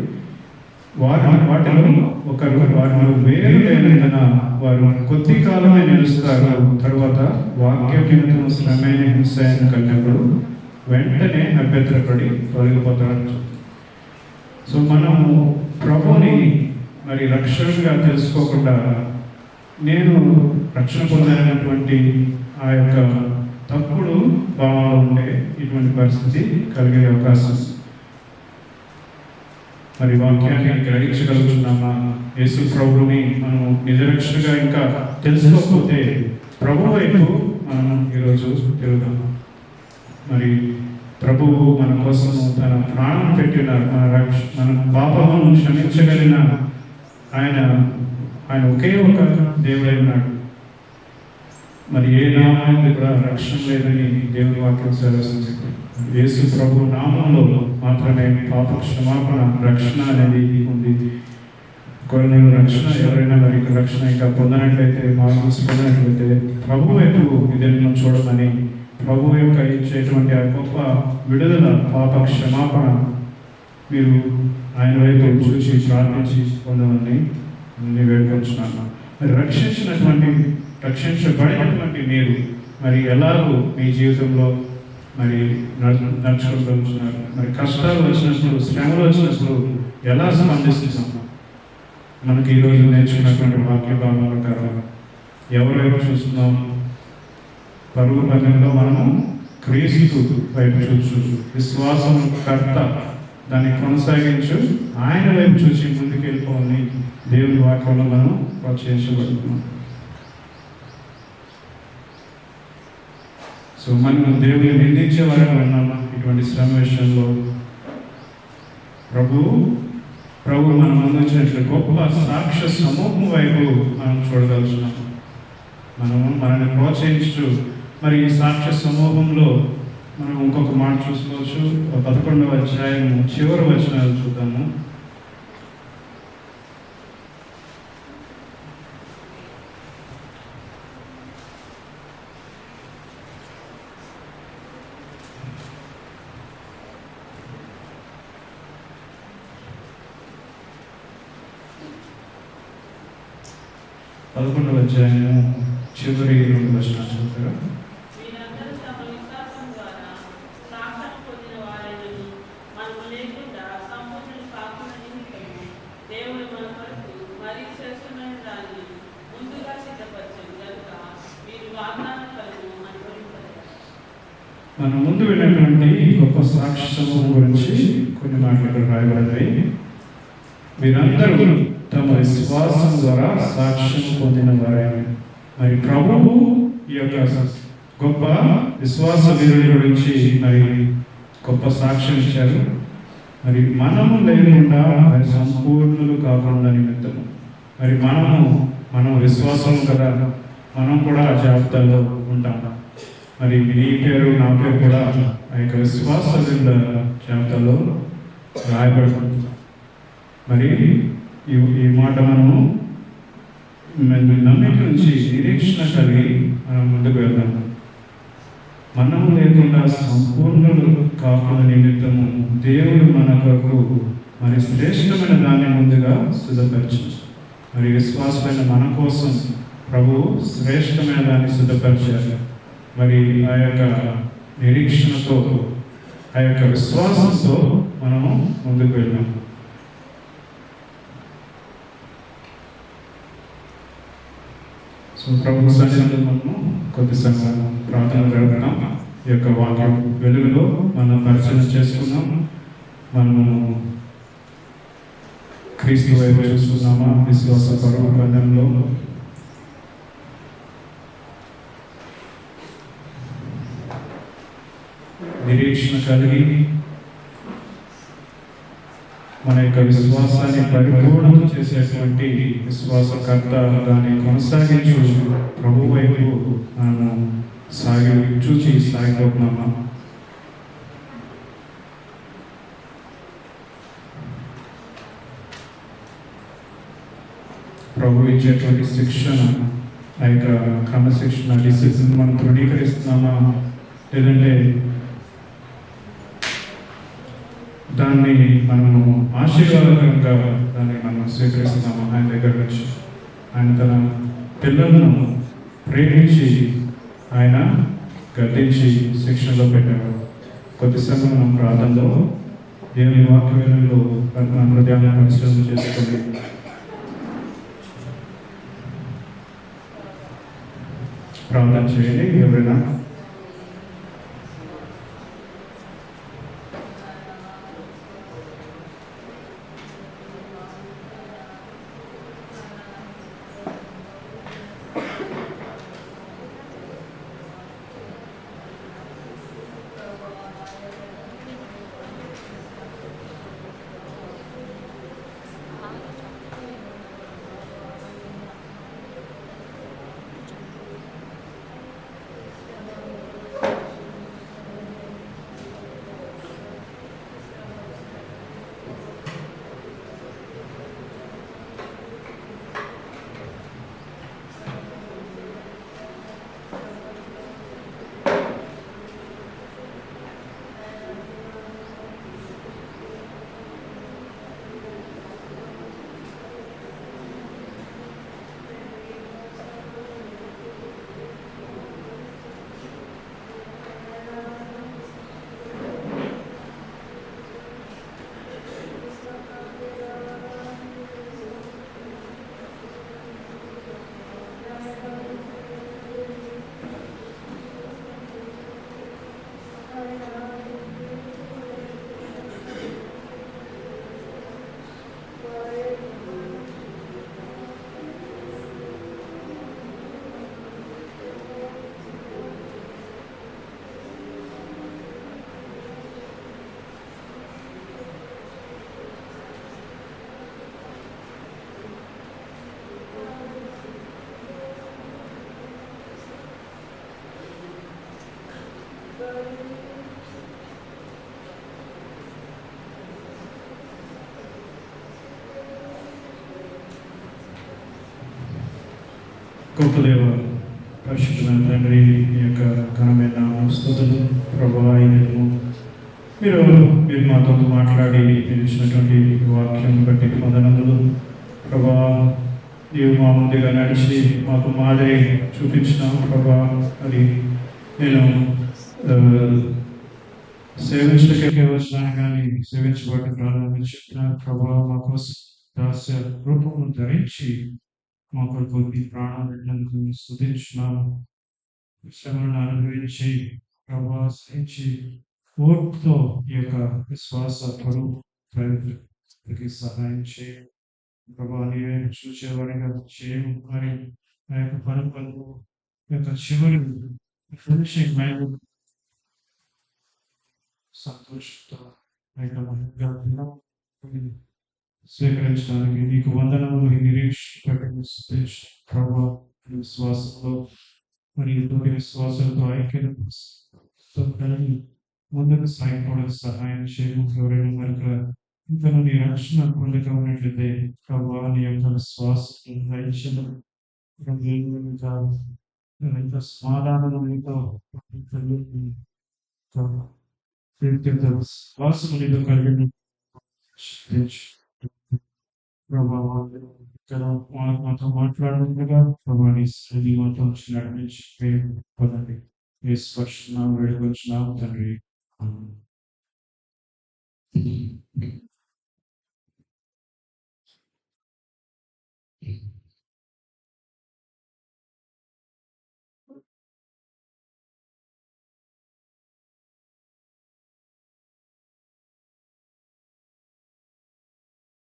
వాటిలో ఒకరు వారిలో వేరు లేనందున వారు కొద్ది కాలమే నిలుస్తారు. తర్వాత వాక్య నిమిత్తం శ్రమైన హింసను కలిగినప్పుడు వెంటనే అభ్యంతరపడి తొలగిపోతారు. సో మనము ప్రభుని మరి రక్షణగా తెలుసుకోకుండా నేను రక్షణ పొందినటువంటి ఆ యొక్క తప్పుడు భావంలో ఉండే ఇటువంటి పరిస్థితి కలిగే అవకాశం. మరి వాక్యాన్ని గ్రహించగలుగుతున్నామా? యేసు ప్రభుని మనం నిజరక్షణగా ఇంకా తెలుసుకోకపోతే ప్రభు వైపు మనం ఈరోజు తిరుగుదాం. మరి ప్రభువు మన కోసం తన ప్రాణం పెట్టిన మన పాపమును క్షమించగలిగిన ఆయన ఒకే ఒక దేవుడై ఉన్నాడు. మరి ఏ నామానికి కూడా రక్షణ లేదని దేవుని వాక్యం సెలవుస్తుంది. యేసు ప్రభు నామంలో మాత్రమే పాప క్షమాపణ రక్షణ అనేది ఉంది. కొన్ని రక్షణ ఎవరైనా మరి రక్షణ ఇంకా పొందనట్లయితే పొందనట్లయితే ప్రభు వైపు ఇదేమో చూడమని ప్రభు యొక్క ఇచ్చేటువంటి ఆ గొప్ప విడుదల పాప క్షమాపణ మీరు ఆయన వైపు చూసి ప్రార్థించి పొందమని నేను వేడుకొంచున్నాను. మరి రక్షించబడినటువంటి మీరు మరి ఎలాగో మీ జీవితంలో మరి నడుచుకుంటున్నారు? మరి కష్టాలు వచ్చినప్పుడు, శ్రమలు వచ్చినప్పుడు ఎలా స్పందిస్తున్నాం? మనకి ఈరోజు నేర్చుకున్నటువంటి వాక్య భాగం ప్రకారం ఎవరైనా చూస్తున్నాం? పరుగు పందెంలో మనము క్రీస్తు వైపు చూచు, విశ్వాసం కర్త దాన్ని కొనసాగించు, ఆయన వైపు చూసి ముందుకు వెళ్ళిపోవాలని దేవుని వాక్యంలో మనం ప్రోత్సహించబడుతున్నాం. సో మనం దేవుని నిందించే వారిగా ఉన్నామా ఇటువంటి శ్రమ విషయంలో? ప్రభు మనం అందించినట్లు గొప్ప సాక్ష్య సమూహం వైపు మనం చూడగలుగుతున్నాం. మనల్ని ప్రోత్సహించు. మరి ఈ సాక్ష్య సమూహంలో మనం ఇంకొక మాట చూసుకోవచ్చు. 11వ అధ్యాయం చివరి వచనాలు చూద్దాము. చివరి 2 వచనాలు చదువుతారా? మీరందరూ తమ విశ్వాసం ద్వారా సాక్ష్యం పొందిన వారైనను మనము లేకుండా సంపూర్ణులు కాకుండా నిమిత్తము దేవుడు మన కొరకు మరీ శ్రేష్టమైన దాన్ని ముందుగా సిద్ధపరచను కనుక మీరు వాగ్దానం కలను అనుభవించలేదు. మన ముందు వెళ్ళినటువంటి గొప్ప సాక్షి సమూహం గురించి కొన్ని మాటలు రాయబడ్డాయి. మీరందరూ తమ విశ్వాసం ద్వారా సాక్ష్యం పొందిన వారే. మరి ప్రభువు ఈ యొక్క గొప్ప విశ్వాస వీరుల గురించి మరి గొప్ప సాక్ష్యం ఇచ్చారు. మరి మనము లేకుండా మరి సంపూర్ణులు కాకుండా నిమిత్తము మరి మనం విశ్వాసం కదా, మనం కూడా ఆ జాబితాలో ఉంటాం. మరి నీ పేరు నా పేరు కూడా ఆ యొక్క విశ్వాస వీరుల జాబితాలో రాయబడుతుంది. మరి ఈ మాట మనము నమ్మిక నుంచి నిరీక్షణ కలిగి మనం ముందుకు వెళ్దాం. మనము లేకుండా సంపూర్ణులు కాకుండా నిమిత్తము దేవుడు మన కొరకు మరి శ్రేష్టమైన దాన్ని ముందుగా సిద్ధపరచు. మరి విశ్వాసమైన మన కోసం ప్రభువు శ్రేష్టమైన దాన్ని సిద్ధపరిచారు. మరి ఆ యొక్క నిరీక్షణతో ఆ యొక్క విశ్వాసంతో మనము ముందుకు వెళ్దాం. సో ప్రభు సన్నిధిలో మనము కొద్ది సమయం ప్రార్థన జరుపుతాం. ఈ యొక్క వాక్యం వెలుగులో మనం పరిశీలన చేసుకున్నాం. మనము క్రీస్తు వైపు చూస్తున్నామా? విశ్వాస పరుగు పందెంలో నిరీక్షణ కలిగి మన యొక్క విశ్వాసాన్ని పరిపూర్ణం చేసేటువంటి విశ్వాసకర్త దాన్ని కొనసాగించు ప్రభు వైపు మనం చూచి సాగిపోతున్నామా? ప్రభు ఇచ్చేటువంటి శిక్షణ ఆ యొక్క క్రమశిక్షణ డిసిప్లిన్ మనం తృణీకరిస్తున్నామా, లేదంటే దాన్ని మనము ఆశీర్వాదకరంగా దాన్ని మనం స్వీకరిస్తున్నాము. ఆయన దగ్గర నుంచి ఆయన తన పిల్లలను ప్రేమించి ఆయన గద్దించి శిక్షణలో పెట్టారు. కొద్దిసేపు మనం ప్రార్థనలో దేవుని వాక్యంలో మన హృదయాన్ని పరిశీలన చేసుకొని ప్రార్థన చేయండి. ఎవరైనా గొప్ప దేవ, పరిశుద్ధమైన తండ్రి, మీ యొక్క ఘనమైన స్తుతులు ప్రభువా. మీరు మాతో మాట్లాడి మీరు ఇచ్చినటువంటి వాక్యం బట్టి వందనములు ప్రభువా. నీవు మా ముందుగా నడిచి మాకు మాదిరి చూపించినావు ప్రభువా. అది నేను సేవించకే వచ్చినాను కానీ సేవించబడి ప్రారంభించిన ప్రభువా, మా కోసం దాస్య రూపమును ధరించి మా కొరకు మీ ప్రాణాలను స్తుతించున్నాము. శ్రమలను అనుభవించి ప్రభావ సహించి ఓర్పుతో ఈ యొక్క విశ్వాస పరువుకి సహాయం చేయ ప్రభావ. నీవే చూసేవాడిగా చేయము. మరి ఆ యొక్క పనులు యొక్క చివరి ఫినిషింగ్ మైండ్ సంతోషంతో స్వీకరించడానికి నీకు వందనములు. ఈ నిరీక్షణ ప్రభావ విశ్వాసంలో మరియు తోటి విశ్వాసంతో ఐక్యతతో కలిగి ముందుకు సాగిపోవడానికి సహాయం చేయము. ఎవరైనా మరి ఇంకా నీ రక్షణ పొందిక ఉన్నట్లయితే ప్రభావ నీ యొక్క విశ్వాసం రక్షణ ఇంకా సమాధానం నీతో విశ్వాసం నీతో కలిగి ప్రభావం మాతో మాట్లాడుతుండగా ప్రభాని మాతో వచ్చినట్టు నుంచి పదండి. ఏ స్పర్శ వేడుకొచ్చినాం తండ్రి.